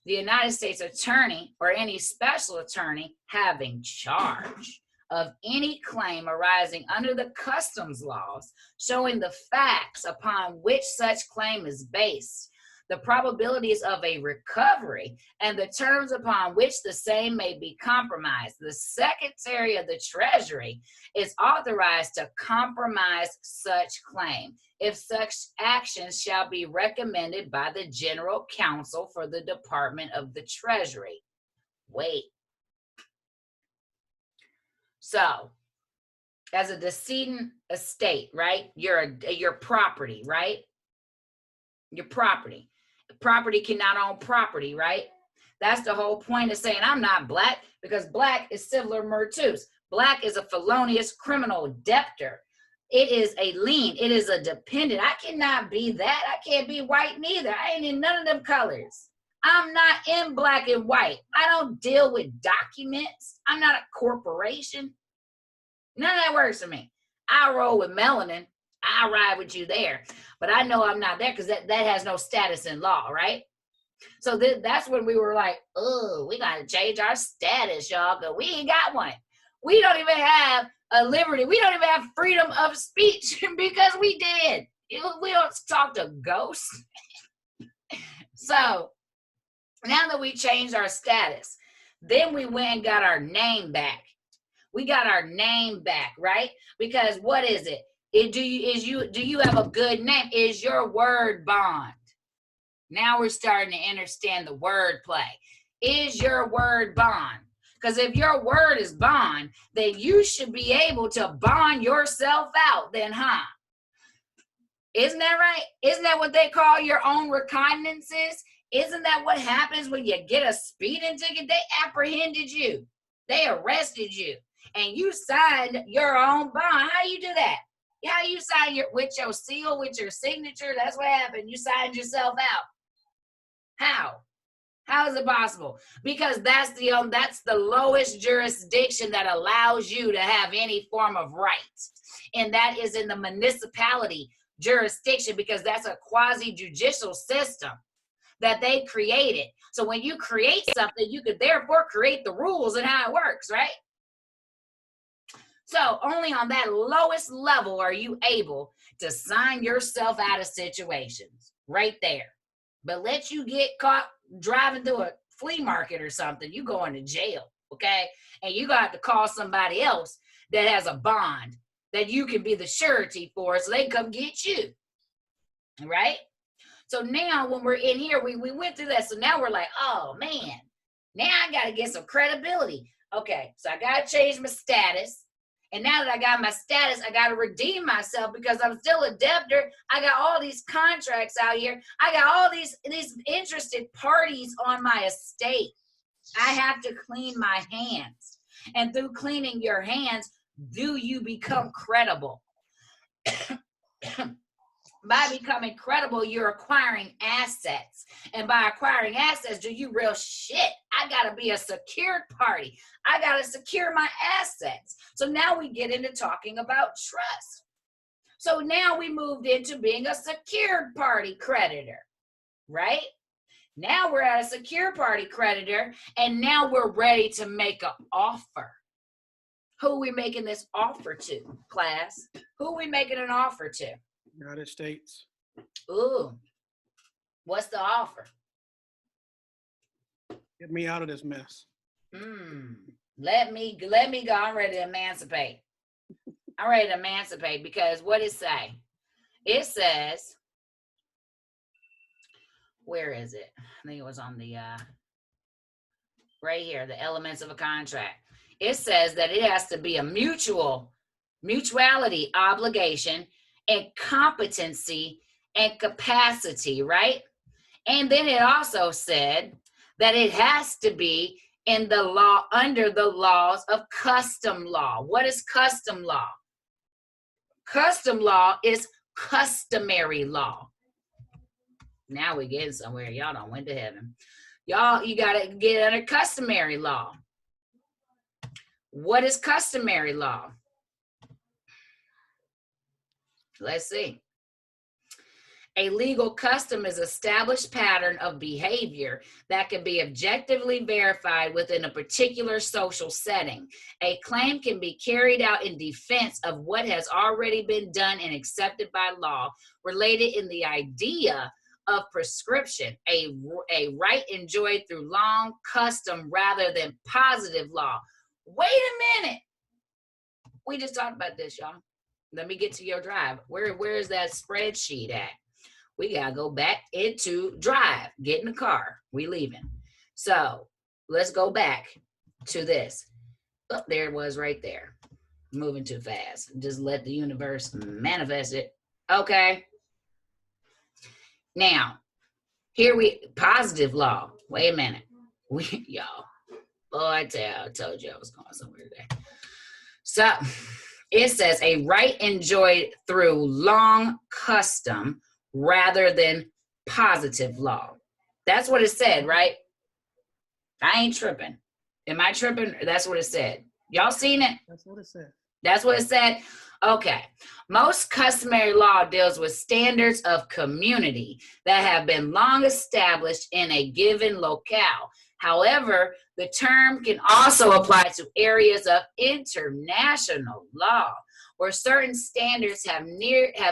the United States attorney or any special attorney having charge of any claim arising under the customs laws, showing the facts upon which such claim is based, the probabilities of a recovery, and the terms upon which the same may be compromised. The Secretary of the Treasury is authorized to compromise such claim if such actions shall be recommended by the General Counsel for the Department of the Treasury. Wait. So, as a decedent estate, right? Your property, right? Your property. Property cannot own property, right? That's the whole point of saying I'm not black, because black is civilar mertus. Black is a felonious criminal debtor. It is a lien. It is a dependent. I cannot be that. I can't be white neither. I ain't in none of them colors. I'm not in black and white. I don't deal with documents. I'm not a corporation. None of that works for me. I roll with melanin. I ride with you there. But I know I'm not there because that has no status in law, right? So that's when we were like, oh, we got to change our status, y'all, because we ain't got one. We don't even have a liberty. We don't even have freedom of speech because we did. We don't talk to ghosts. So now that we changed our status, then we went and got our name back. We got our name back, right? Because what is it? Do you have a good name? Is your word bond? Now we're starting to understand the word play. Is your word bond? Because if your word is bond, then you should be able to bond yourself out then, huh? Isn't that right? Isn't that what they call your own recognizances? Isn't that what happens when you get a speeding ticket? They apprehended you. They arrested you. And you signed your own bond. How you do that? How you sign with your seal, with your signature? That's what happened. You signed yourself out. How? How is it possible? Because that's the lowest jurisdiction that allows you to have any form of rights. And that is in the municipality jurisdiction, because that's a quasi-judicial system that they created. So when you create something, you could therefore create the rules and how it works, right? So only on that lowest level are you able to sign yourself out of situations, right there. But let you get caught driving through a flea market or something, you going to jail, okay? And you got to call somebody else that has a bond that you can be the surety for, so they can come get you, right? So now when we're in here, we went through that. So now we're like, oh man, now I got to get some credibility. Okay, so I got to change my status. And now that I got my status, I got to redeem myself because I'm still a debtor. I got all these contracts out here. I got all these interested parties on my estate. I have to clean my hands. And through cleaning your hands, do you become credible? By becoming credible, you're acquiring assets. And by acquiring assets, do you real shit? I got to be a secured party. I got to secure my assets. So now we get into talking about trust. So now we moved into being a secured party creditor, right? Now we're at a secure party creditor, and now we're ready to make an offer. Who are we making this offer to, class? Who are we making an offer to? United States. Ooh, what's the offer? Get me out of this mess. Let me go. I'm ready to emancipate. I'm ready to emancipate because what it say? It says, where is it? I think it was on the right here, the elements of a contract. It says that it has to be a mutuality, obligation, and competency and capacity, right? And then it also said that it has to be in the law, under the laws of custom law. What is custom law? Custom law is customary law. Now we're getting somewhere. Y'all don't went to heaven. Y'all, you got to get under customary law. What is customary law? Let's see. A legal custom is an established pattern of behavior that can be objectively verified within a particular social setting. A claim can be carried out in defense of what has already been done and accepted by law, related in the idea of prescription, a right enjoyed through long custom rather than positive law. Wait a minute. We just talked about this, y'all. Let me get to your drive. Where is that spreadsheet at? We gotta go back into drive, get in the car, we leaving. So let's go back to this. Oh, there it was right there. Moving too fast. Just let the universe manifest it. Okay. Now, positive law. Wait a minute. Y'all, I told you I was going somewhere today. So it says a right enjoyed through long custom rather than positive law. That's what it said, right? I ain't tripping. Am I tripping? That's what it said. Y'all seen it? That's what it said. That's what it said? Okay. Most customary law deals with standards of community that have been long established in a given locale. However, the term can also apply to areas of international law, where certain standards have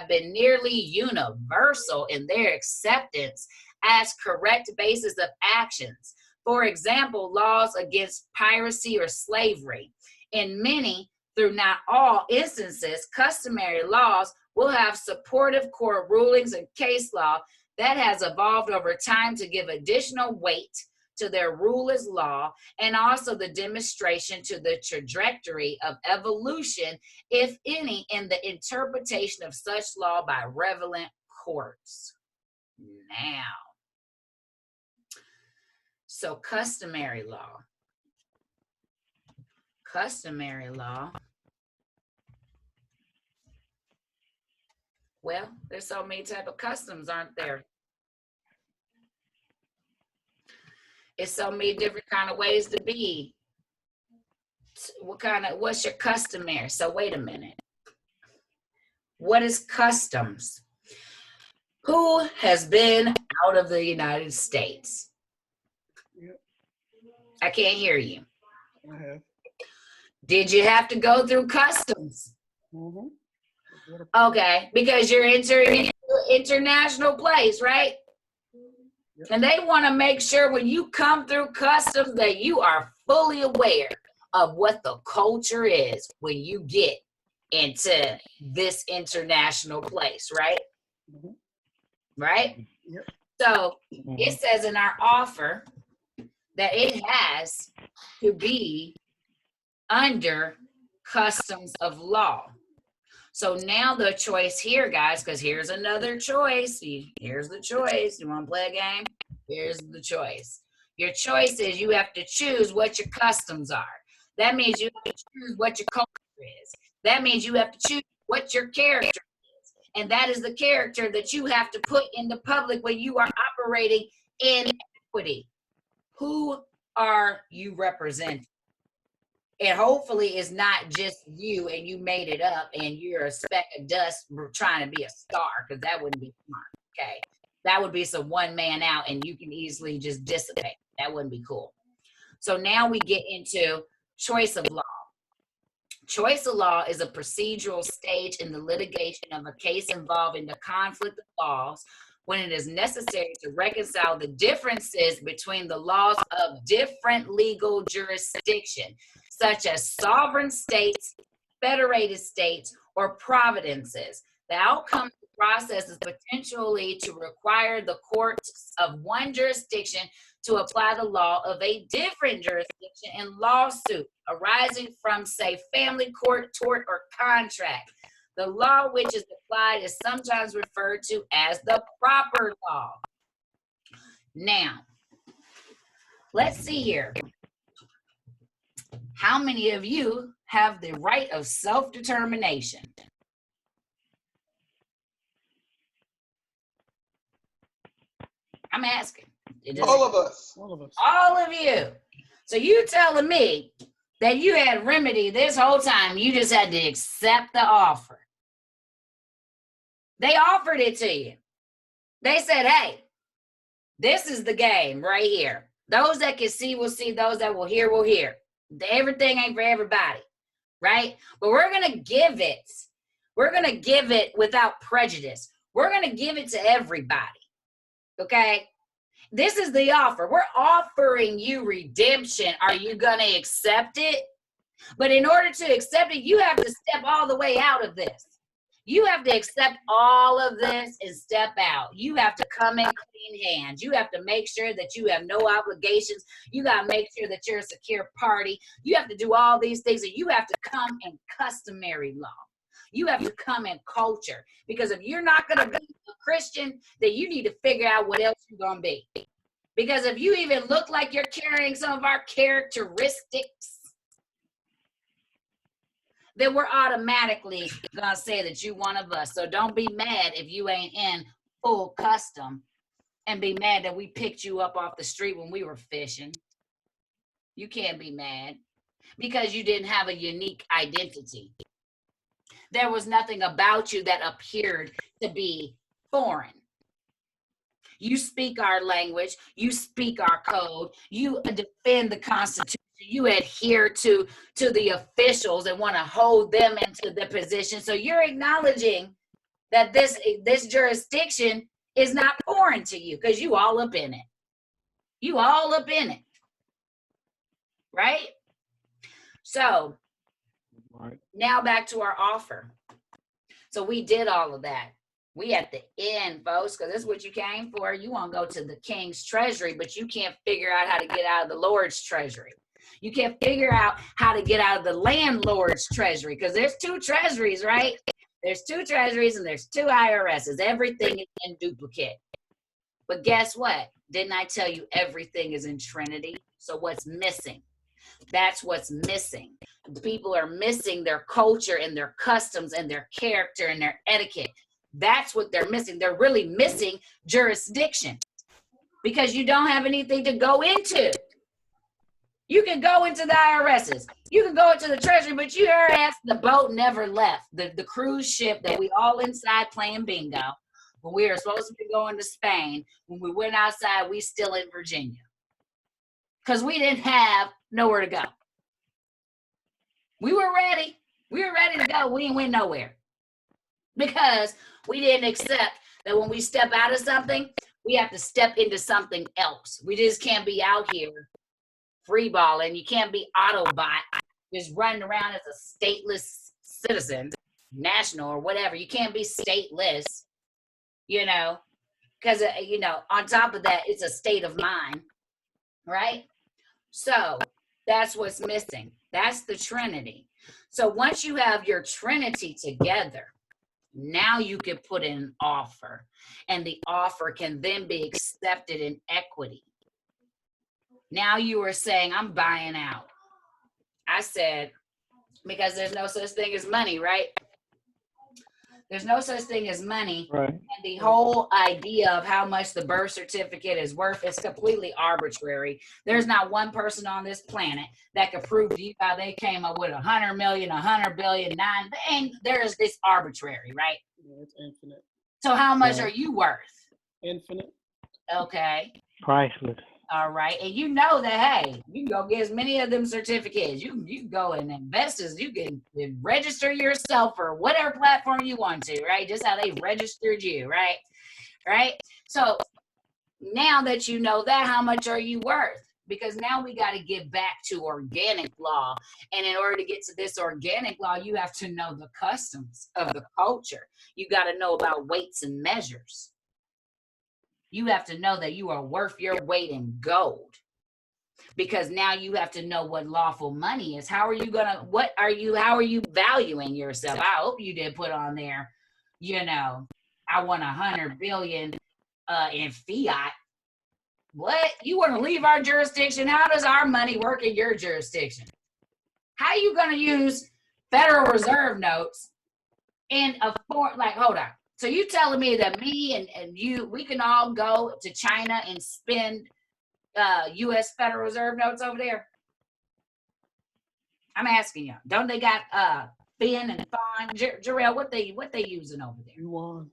been nearly universal in their acceptance as correct basis of actions. For example, laws against piracy or slavery. In many, though not all instances, customary laws will have supportive court rulings and case law that has evolved over time to give additional weight to their rule as law, and also the demonstration to the trajectory of evolution, if any, in the interpretation of such law by relevant courts. Now, so customary law. Customary law. Well, there's so many type of customs, aren't there? It's so many different kind of ways to be. What's your customary? So wait a minute. What is customs? Who has been out of the United States? Yep. I can't hear you. I have. Did you have to go through customs? Mm-hmm. Okay, because you're entering into an international place, right? Yep. And they want to make sure when you come through customs that you are fully aware of what the culture is when you get into this international place, right? Mm-hmm. Right? Yep. So it says in our offer that it has to be under customs of law. So now the choice here, guys, because here's another choice. Here's the choice. You want to play a game? Here's the choice. Your choice is you have to choose what your customs are. That means you have to choose what your culture is. That means you have to choose what your character is. And that is the character that you have to put in the public when you are operating in equity. Who are you representing? And hopefully it's not just you and you made it up and you're a speck of dust trying to be a star, because that wouldn't be smart, okay? That would be some one man out and you can easily just dissipate. That wouldn't be cool. So now we get into choice of law. Choice of law is a procedural stage in the litigation of a case involving the conflict of laws when it is necessary to reconcile the differences between the laws of different legal jurisdiction. such as sovereign states, federated states, or providences. The outcome of the process is potentially to require the courts of one jurisdiction to apply the law of a different jurisdiction in lawsuit arising from, say, family court, tort, or contract. The law which is applied is sometimes referred to as the proper law. Now, let's see here. How many of you have the right of self-determination? I'm asking. All of us. All of us. All of you. So you telling me that you had remedy this whole time, you just had to accept the offer. They offered it to you. They said, hey, this is the game right here. Those that can see will see, those that will hear will hear. Everything ain't for everybody, right? But we're going to give it. We're going to give it without prejudice. We're going to give it to everybody, okay? This is the offer. We're offering you redemption. Are you going to accept it? But in order to accept it, you have to step all the way out of this. You have to accept all of this and step out. You have to come in clean hands. You have to make sure that you have no obligations. You got to make sure that you're a secure party. You have to do all these things, and you have to come in customary law. You have to come in culture, because if you're not going to be a Christian, then you need to figure out what else you're going to be. Because if you even look like you're carrying some of our characteristics, then we're automatically going to say that you one of us. So don't be mad if you ain't in full custom, and be mad that we picked you up off the street when we were fishing. You can't be mad because you didn't have a unique identity. There was nothing about you that appeared to be foreign. You speak our language. You speak our code. You defend the Constitution. You adhere to the officials and want to hold them into the position. So you're acknowledging that this jurisdiction is not foreign to you, because you all up in it. You all up in it. Right? So now back to our offer. So we did all of that. We at the end, folks, because this is what you came for. You want to go to the King's Treasury, but you can't figure out how to get out of the Lord's Treasury. You can't figure out how to get out of the Landlord's Treasury, because there's two treasuries, right? There's two treasuries and there's two IRSs. Everything is in duplicate. But guess what? Didn't I tell you everything is in Trinity? So what's missing? That's what's missing. People are missing their culture and their customs and their character and their etiquette. That's what they're missing. They're really missing jurisdiction, because you don't have anything to go into. You can go into the IRSs. You can go into the Treasury, but your ass, the boat never left. The cruise ship that we all inside playing bingo, when we were supposed to be going to Spain, when we went outside, we still in Virginia. Because we didn't have nowhere to go. We were ready. We were ready to go. We ain't went nowhere. Because we didn't accept that when we step out of something, we have to step into something else. We just can't be out here free balling. You can't be Autobot, just running around as a stateless citizen, national or whatever. You can't be stateless, because, on top of that, it's a state of mind, right? So that's what's missing. That's the Trinity. So once you have your Trinity together, now you can put in an offer, and the offer can then be accepted in equity. Now you are saying, I'm buying out. I said, because there's no such thing as money, right? There's no such thing as money. Right. And the whole idea of how much the birth certificate is worth is completely arbitrary. There's not one person on this planet that could prove to you how they came up with 100 million, 100 billion, and there's this arbitrary, right? Yeah, it's infinite. So how much Right. are you worth? Infinite. Okay. Priceless. All right. And you know that, hey, you can go get as many of them certificates. You can go and invest as you can register yourself for whatever platform you want to, right? Just how they registered you, right? Right. So now that you know that, how much are you worth? because now we got to get back to organic law. And in order to get to this organic law, you have to know the customs of the culture. You got to know about weights and measures. You have to know that you are worth your weight in gold, because now you have to know what lawful money is. How are you gonna, how are you valuing yourself? I hope you did put on there, you know, I want 100 billion in fiat. What? You want to leave our jurisdiction? How does our money work in your jurisdiction? How are you going to use Federal Reserve notes in a foreign, like, hold on. So you telling me that me and you, we can all go to China and spend U.S. Federal Reserve notes over there? I'm asking you. Don't they got Fin and Fine? Jarrell, what they using over there? You won.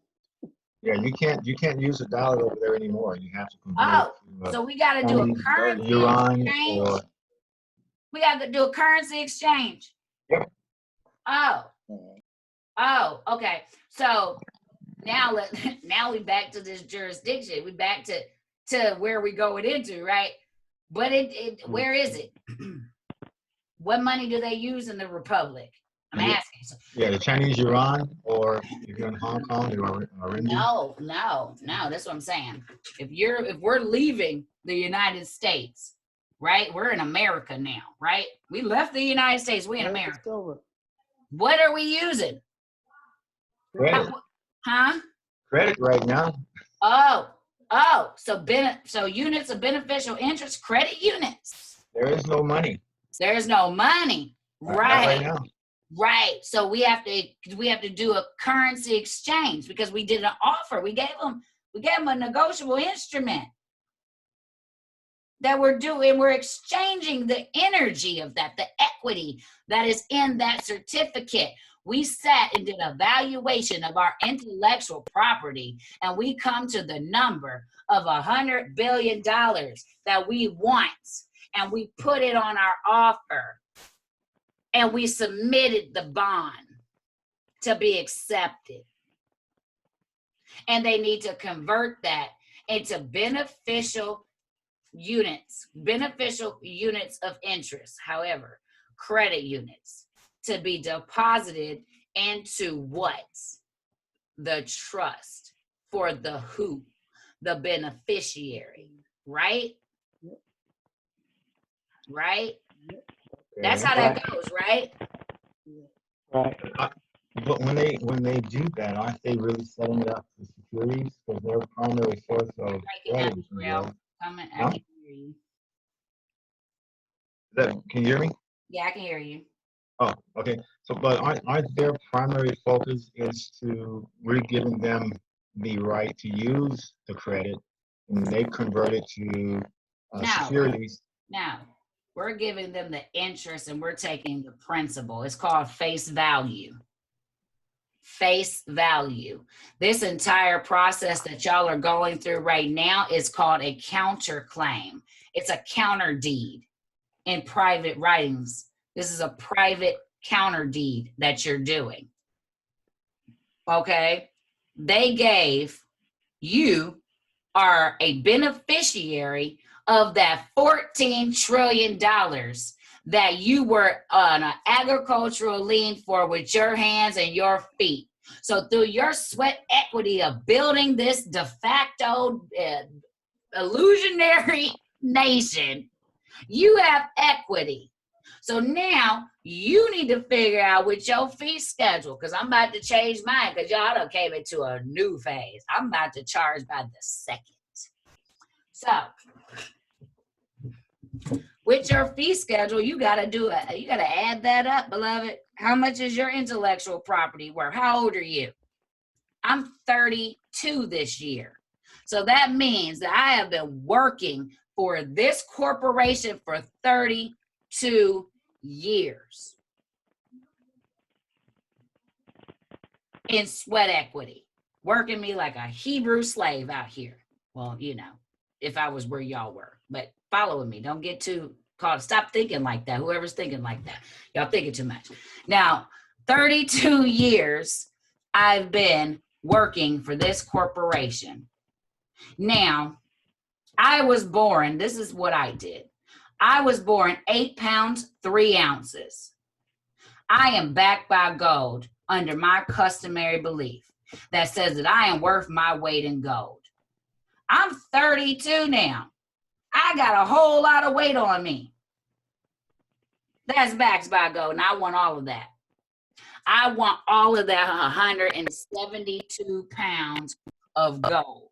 Yeah, you can't use the dollar over there anymore. You have to convert Oh, it to so we got to do a Chinese currency yuan exchange. or We got to do a currency exchange. Yep. Oh, okay. So now now we back to this jurisdiction. We back to where we going into, right? But where is it? What money do they use in the Republic? I'm asking. So, yeah, the Chinese yuan, or if you're in Hong Kong, or no. That's what I'm saying. If we're leaving the United States, right? We're in America now, right? We left the United States. We in America. What are we using? credit. Huh? Credit right now. Oh, so units of beneficial interest, credit units. There is no money. There's no money. Not Right. right now. Right. So we have to do a currency exchange, because we did an offer. We gave them a negotiable instrument that we're exchanging the energy of that, the equity that is in that certificate. We sat and did a valuation of our intellectual property, and we come to the number of $100 billion that we want, and we put it on our offer, and we submitted the bond to be accepted. And they need to convert that into beneficial units of interest, however, credit units, to be deposited into what? The trust for the beneficiary, right? Right? That's how that goes, right? Right. But when they do that, aren't they really setting it up for securities? Because their primary source of credit is I can hear you. Can you hear me? Yeah, I can hear you. Oh, okay. So, but aren't their primary focus is we're giving them the right to use the credit, and they convert it to securities. Now, we're giving them the interest and we're taking the principal. It's called face value. Face value. This entire process that y'all are going through right now is called a counterclaim. It's a counter deed in private writings. This is a private counter deed that you're doing. Okay? You are a beneficiary of that $14 trillion that you were on an agricultural lien for with your hands and your feet. So through your sweat equity of building this de facto illusionary nation, you have equity. So now you need to figure out with your fee schedule, because I'm about to change mine, because y'all done came into a new phase. I'm about to charge by the second. So with your fee schedule, you gotta add that up, beloved. How much is your intellectual property worth? How old are you? I'm 32 this year. So that means that I have been working for this corporation for 32 years in sweat equity, working me like a Hebrew slave out here. Well, if I was where y'all were, but following me. Don't get too caught. Stop thinking like that. Whoever's thinking like that. Y'all thinking too much. Now, 32 years I've been working for this corporation. Now, I was born. This is what I did. I was born 8 pounds, 3 ounces. I am backed by gold under my customary belief that says that I am worth my weight in gold. I'm 32 now. I got a whole lot of weight on me. That's backed by gold, and I want all of that. I want all of that 172 pounds of gold.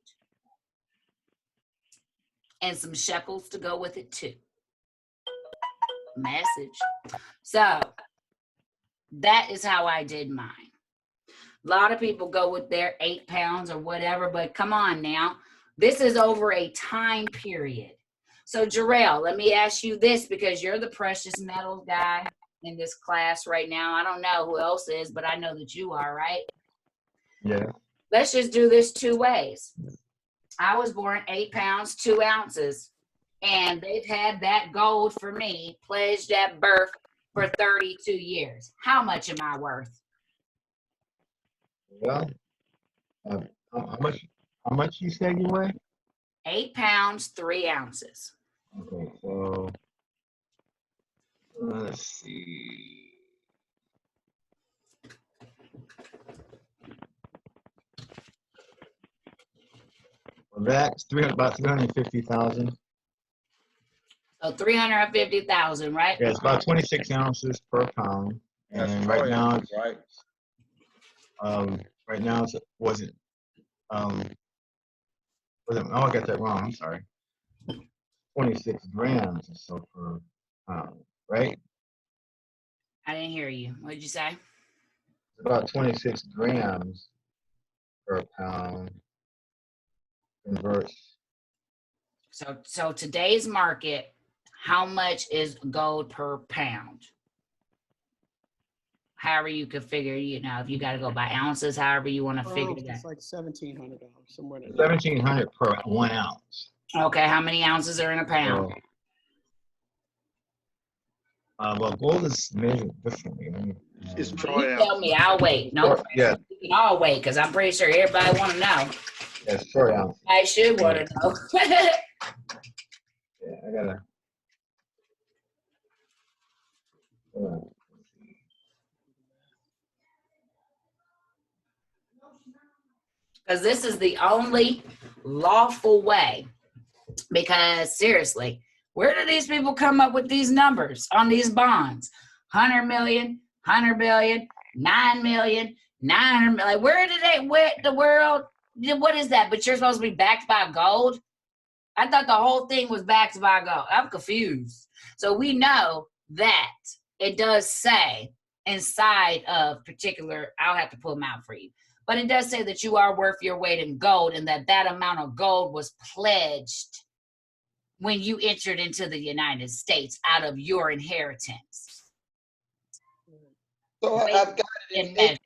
And some shekels to go with it too. Message. So that is how I did mine. A lot of people go with their 8 pounds or whatever, but come on now. This is over a time period. So Jarrell, let me ask you this, because you're the precious metals guy in this class right now. I don't know who else is, but I know that you are, right? Yeah. Let's just do this 2 ways. I was born 8 pounds, 2 ounces, and they've had that gold for me, pledged at birth for 32 years. How much am I worth? Well, how much you said you weigh? 8 pounds, 3 ounces. Okay, so let's see. Well, that's about 350,000. So 350,000, right? Yeah, it's about 26 ounces per pound. And right now, right? right now it's oh, I got that wrong. I'm sorry. 26 grams or so per pound, right? I didn't hear you. What did you say? It's about 26 grams per pound. Converts. So today's market, how much is gold per pound? However you could figure, if you got to go by ounces, however you want to figure that. It's like $1,700 somewhere. 1,700 per 1 ounce. Okay, how many ounces are in a pound? Well, gold is measured differently. It's You troy tell me, I'll wait. No, Yeah, we can all wait, because I'm pretty sure everybody want to know. it's troy ounce. I should want to know. Yeah, I gotta. Because this is the only lawful way. Because seriously, where do these people come up with these numbers on these bonds? 100 million, 100 billion, 9 million, 900 million. Like, where the world, what is that? But you're supposed to be backed by gold? I thought the whole thing was backed by gold. I'm confused. So we know that it does say inside of particular, I'll have to pull them out for you. But it does say that you are worth your weight in gold, and that amount of gold was pledged when you entered into the United States out of your inheritance. So I've got it.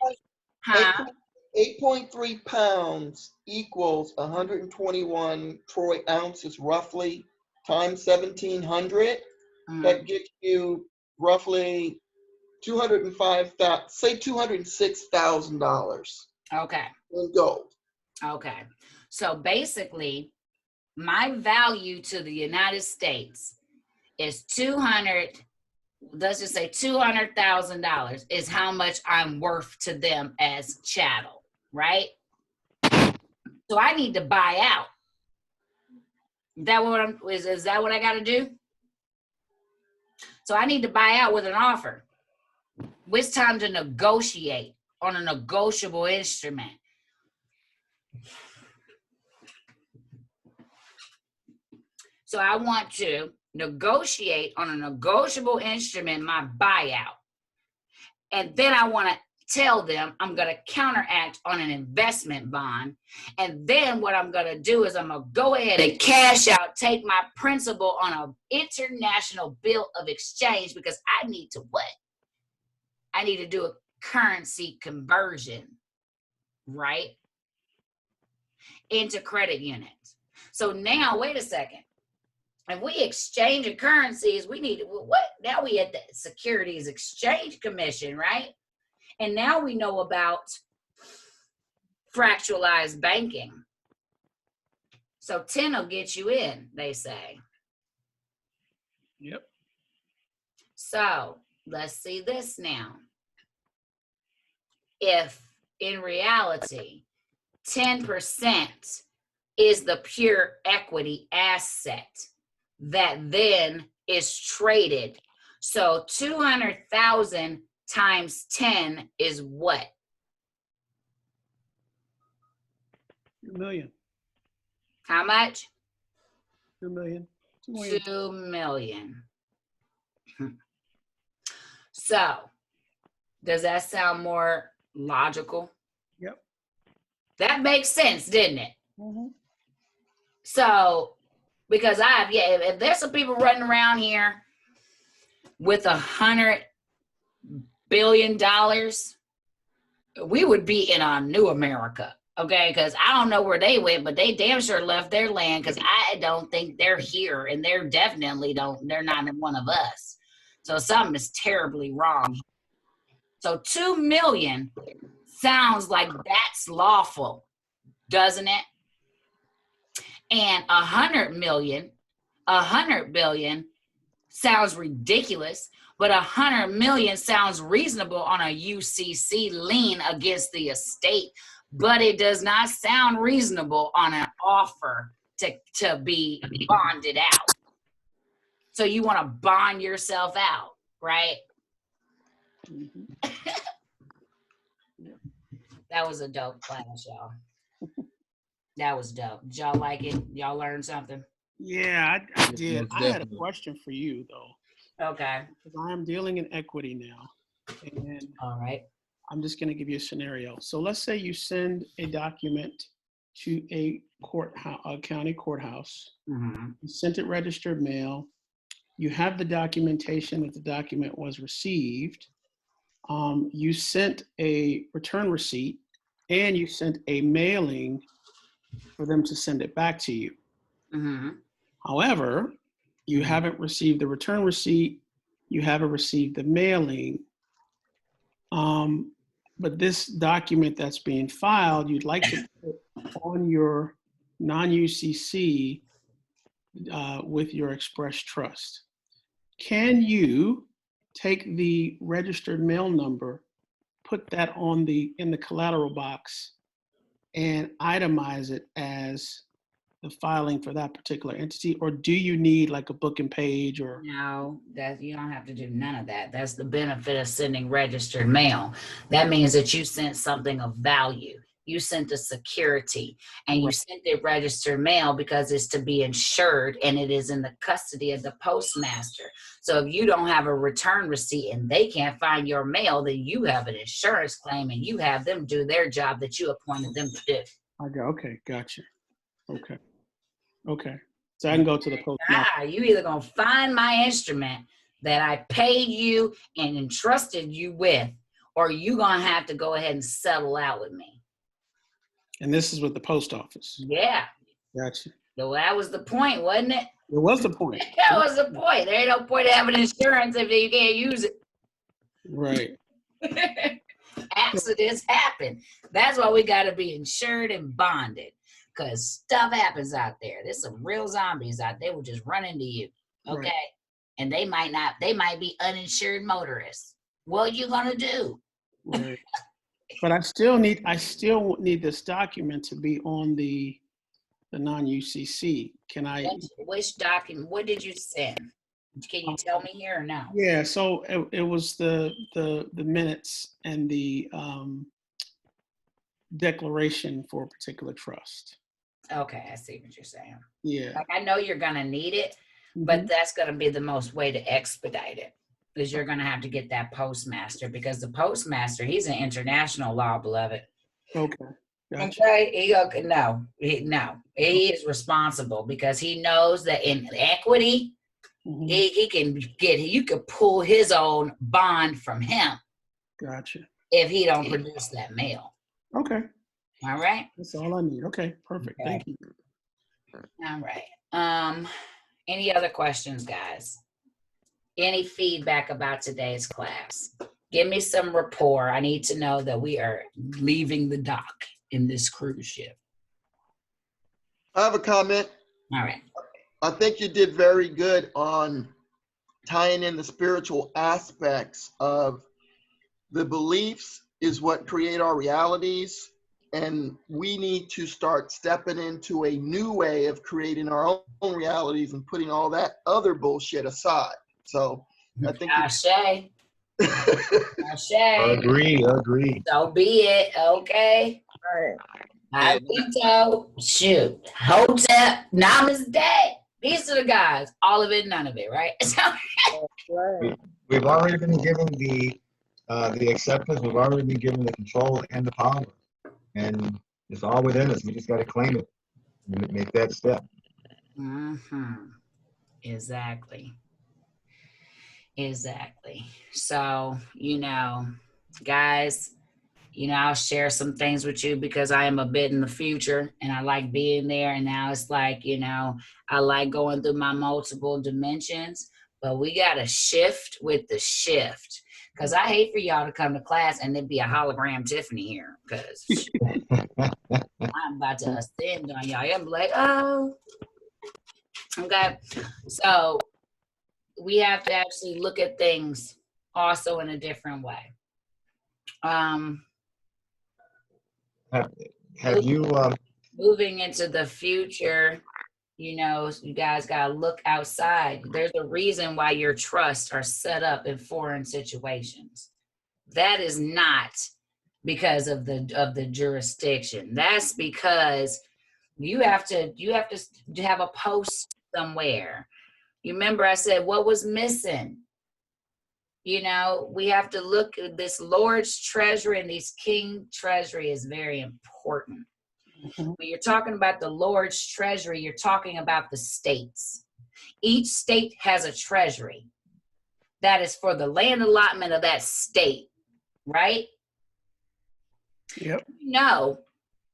8.3 pounds equals 121 troy ounces roughly, times 1,700. That gets you roughly $206,000 Okay. in gold. Okay. So basically, my value to the United States is let's just say $200,000 is how much I'm worth to them as chattel, right? So I need to buy out. Is that what I got to do? So I need to buy out with an offer. It's time to negotiate on a negotiable instrument. So I want to negotiate on a negotiable instrument my buyout. And then I want to tell them I'm going to counteract on an investment bond. And then what I'm going to do is I'm going to go ahead and cash out, take my principal on an international bill of exchange, because I need to what? I need to do a currency conversion, right? Into credit units. So now, wait a second. If we exchange currencies, we need what? Now we at the Securities Exchange Commission, right? And now we know about fractionalized banking. So 10 will get you in, they say. Yep. So let's see this now. If in reality, 10% is the pure equity asset that then is traded. So 200,000 times 10 is what? 2 million. How much? 2 million. 2 million. 2 million. So does that sound more logical? Yep. That makes sense, didn't it? Mm-hmm. So, because if there's some people running around here with $100 billion, we would be in a new America, okay? Because I don't know where they went, but they damn sure left their land, because I don't think they're here, and they're not one of us. So something is terribly wrong. So 2 million sounds like that's lawful, doesn't it? And 100 billion sounds ridiculous, but 100 million sounds reasonable on a UCC lien against the estate, but it does not sound reasonable on an offer to be bonded out. So you want to bond yourself out, right? Mm-hmm. That was a dope class, y'all. That was dope. Did y'all like it? Y'all learned something? Yeah, I did. most I had a definitely. question for you, though. Okay. Because I am dealing in equity now. And All right. I'm just going to give you a scenario. So let's say you send a document to a county courthouse. Mm-hmm. You sent it registered mail. You have the documentation that the document was received. You sent a return receipt, and you sent a mailing for them to send it back to you. Mm-hmm. However, you haven't received the return receipt. You haven't received the mailing. But this document that's being filed, you'd like to put on your non-UCC with your express trust. Can you take the registered mail number, put that in the collateral box, and itemize it as the filing for that particular entity? Or do you need like a book and page or? No, that you don't have to do none of that. That's the benefit of sending registered mail. That means that you sent something of value. You sent a security, and you sent it registered mail because it's to be insured, and it is in the custody of the postmaster. So if you don't have a return receipt and they can't find your mail, then you have an insurance claim, and you have them do their job that you appointed them to do. Okay, gotcha. Okay. So I can go to the postmaster. You either gonna find my instrument that I paid you and entrusted you with, or you gonna have to go ahead and settle out with me. And this is with the post office. Yeah. Gotcha. So that was the point, wasn't it? It was the point. That was the point. There ain't no point in having insurance if you can't use it. Right. Accidents happen. That's why we gotta be insured and bonded. Because stuff happens out there. There's some real zombies out there who just run into you. Okay. Right. And they might be uninsured motorists. What you gonna do? Right. But I still need this document to be on the non-UCC. Can I? Which document? What did you send? Can you tell me here or no? Yeah. So it was the minutes and the declaration for a particular trust. Okay, I see what you're saying. Yeah. Like, I know you're gonna need it, but that's gonna be the most way to expedite it. Is you're gonna have to get that postmaster, because the postmaster, he's an international law, beloved. Okay. Gotcha. Okay. He is responsible because he knows that in equity, you could pull his own bond from him. Gotcha. If he don't produce that mail. Okay. All right. That's all I need. Okay. Perfect. Okay. Thank you. All right. Any other questions, guys? Any feedback about today's class? Give me some rapport. I need to know that we are leaving the dock in this cruise ship. I have a comment. All right. I think you did very good on tying in the spiritual aspects of the beliefs is what create our realities. And we need to start stepping into a new way of creating our own realities and putting all that other bullshit aside. So I think Ashe. Ashe. Agree. So be it. Okay. Right. I veto. Shoot. Hotep. Namaste. Peace to the gods. All of it, none of it, right? So, Right. We've already been given the acceptance. We've already been given the control and the power, and it's all within us. We just got to claim it and make that step. Exactly. So, guys, I'll share some things with you because I am a bit in the future and I like being there. And now it's like, I like going through my multiple dimensions, but we got to shift with the shift. Because I hate for y'all to come to class and it be a hologram Tiffany here. Because I'm about to ascend on y'all. I'm like, oh. Okay. So we have to actually look at things also in a different way. Have you moving into the future, you guys got to look outside. There's a reason why your trusts are set up in foreign situations. That is not because of the jurisdiction. That's because you have to have a post somewhere. You remember I said what was missing? We have to look at this Lord's Treasury and these King Treasury is very important. When you're talking about the Lord's Treasury, you're talking about the states. Each state has a treasury that is for the land allotment of that state, right? Yep. You know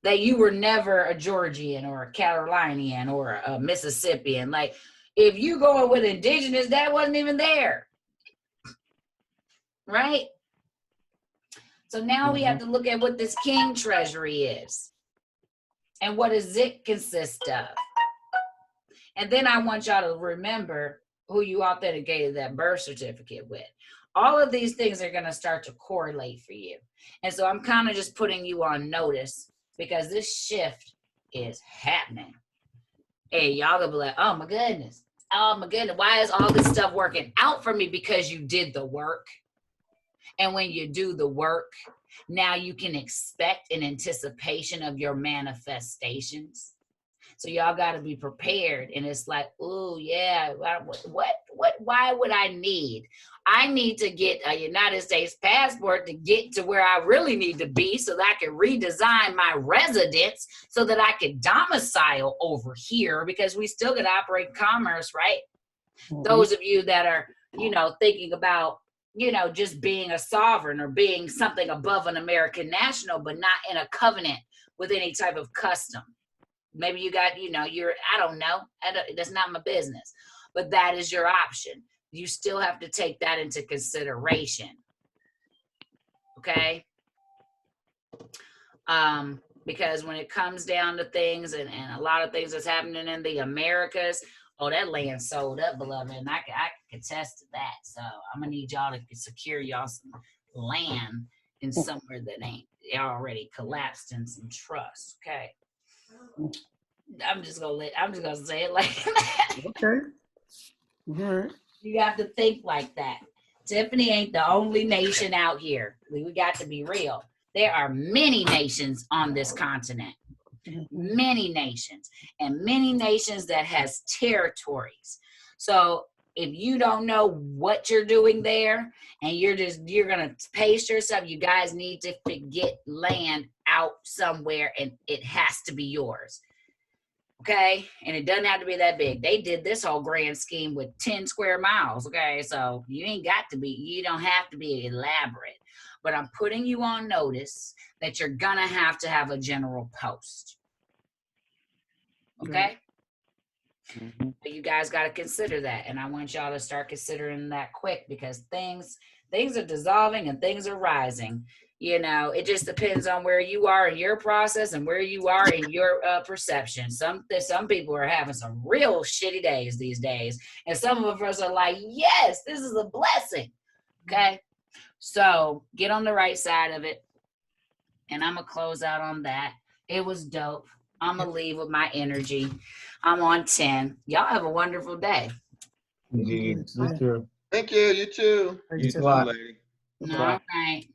that you were never a Georgian or a Carolinian or a Mississippian. Like, if you going with indigenous, that wasn't even there, right? So now we have to look at what this King Treasury is and what does it consist of. And then I want y'all to remember who you authenticated that birth certificate with. All of these things are going to start to correlate for you. And so I'm kind of just putting you on notice because this shift is happening. Hey, y'all gonna be like, oh my goodness. Why is all this stuff working out for me? Because you did the work. And when you do the work, now you can expect an anticipation of your manifestations. So y'all got to be prepared. And it's like, oh yeah, why would I need? I need to get a United States passport to get to where I really need to be so that I can redesign my residence so that I can domicile over here because we still got to operate commerce, right? Those of you that are, thinking about, just being a sovereign or being something above an American national, but not in a covenant with any type of custom. Maybe you got, I don't know. That's not my business. But that is your option. You still have to take that into consideration. Okay? Because when it comes down to things and a lot of things that's happening in the Americas, that land sold up, beloved, and I can attest to that. So I'm gonna need y'all to secure y'all some land in somewhere that ain't already collapsed in some trust. Okay. I'm just gonna say it like that. Okay. All right. You have to think like that. Tiffany ain't the only nation out here. We got to be real. There are many nations on this continent. Many nations and many nations that has territories. So if you don't know what you're doing there and you're going to pace yourself, you guys need to get land out somewhere and it has to be yours. Okay. And it doesn't have to be that big. They did this whole grand scheme with 10 square miles. Okay. So you don't have to be elaborate, but I'm putting you on notice that you're going to have a general post. Okay. But you guys got to consider that. And I want y'all to start considering that quick because things are dissolving and things are rising. You know, it just depends on where you are in your process and where you are in your perception. Some people are having some real shitty days these days, and some of us are like, yes, this is a blessing. Okay, so get on the right side of it, and I'm gonna close out on that. It was dope. I'm gonna leave with my energy. I'm on 10. Y'all have a wonderful day. Indeed. You too. Thank you. You too. Thanks You a too, lot. lady. All right.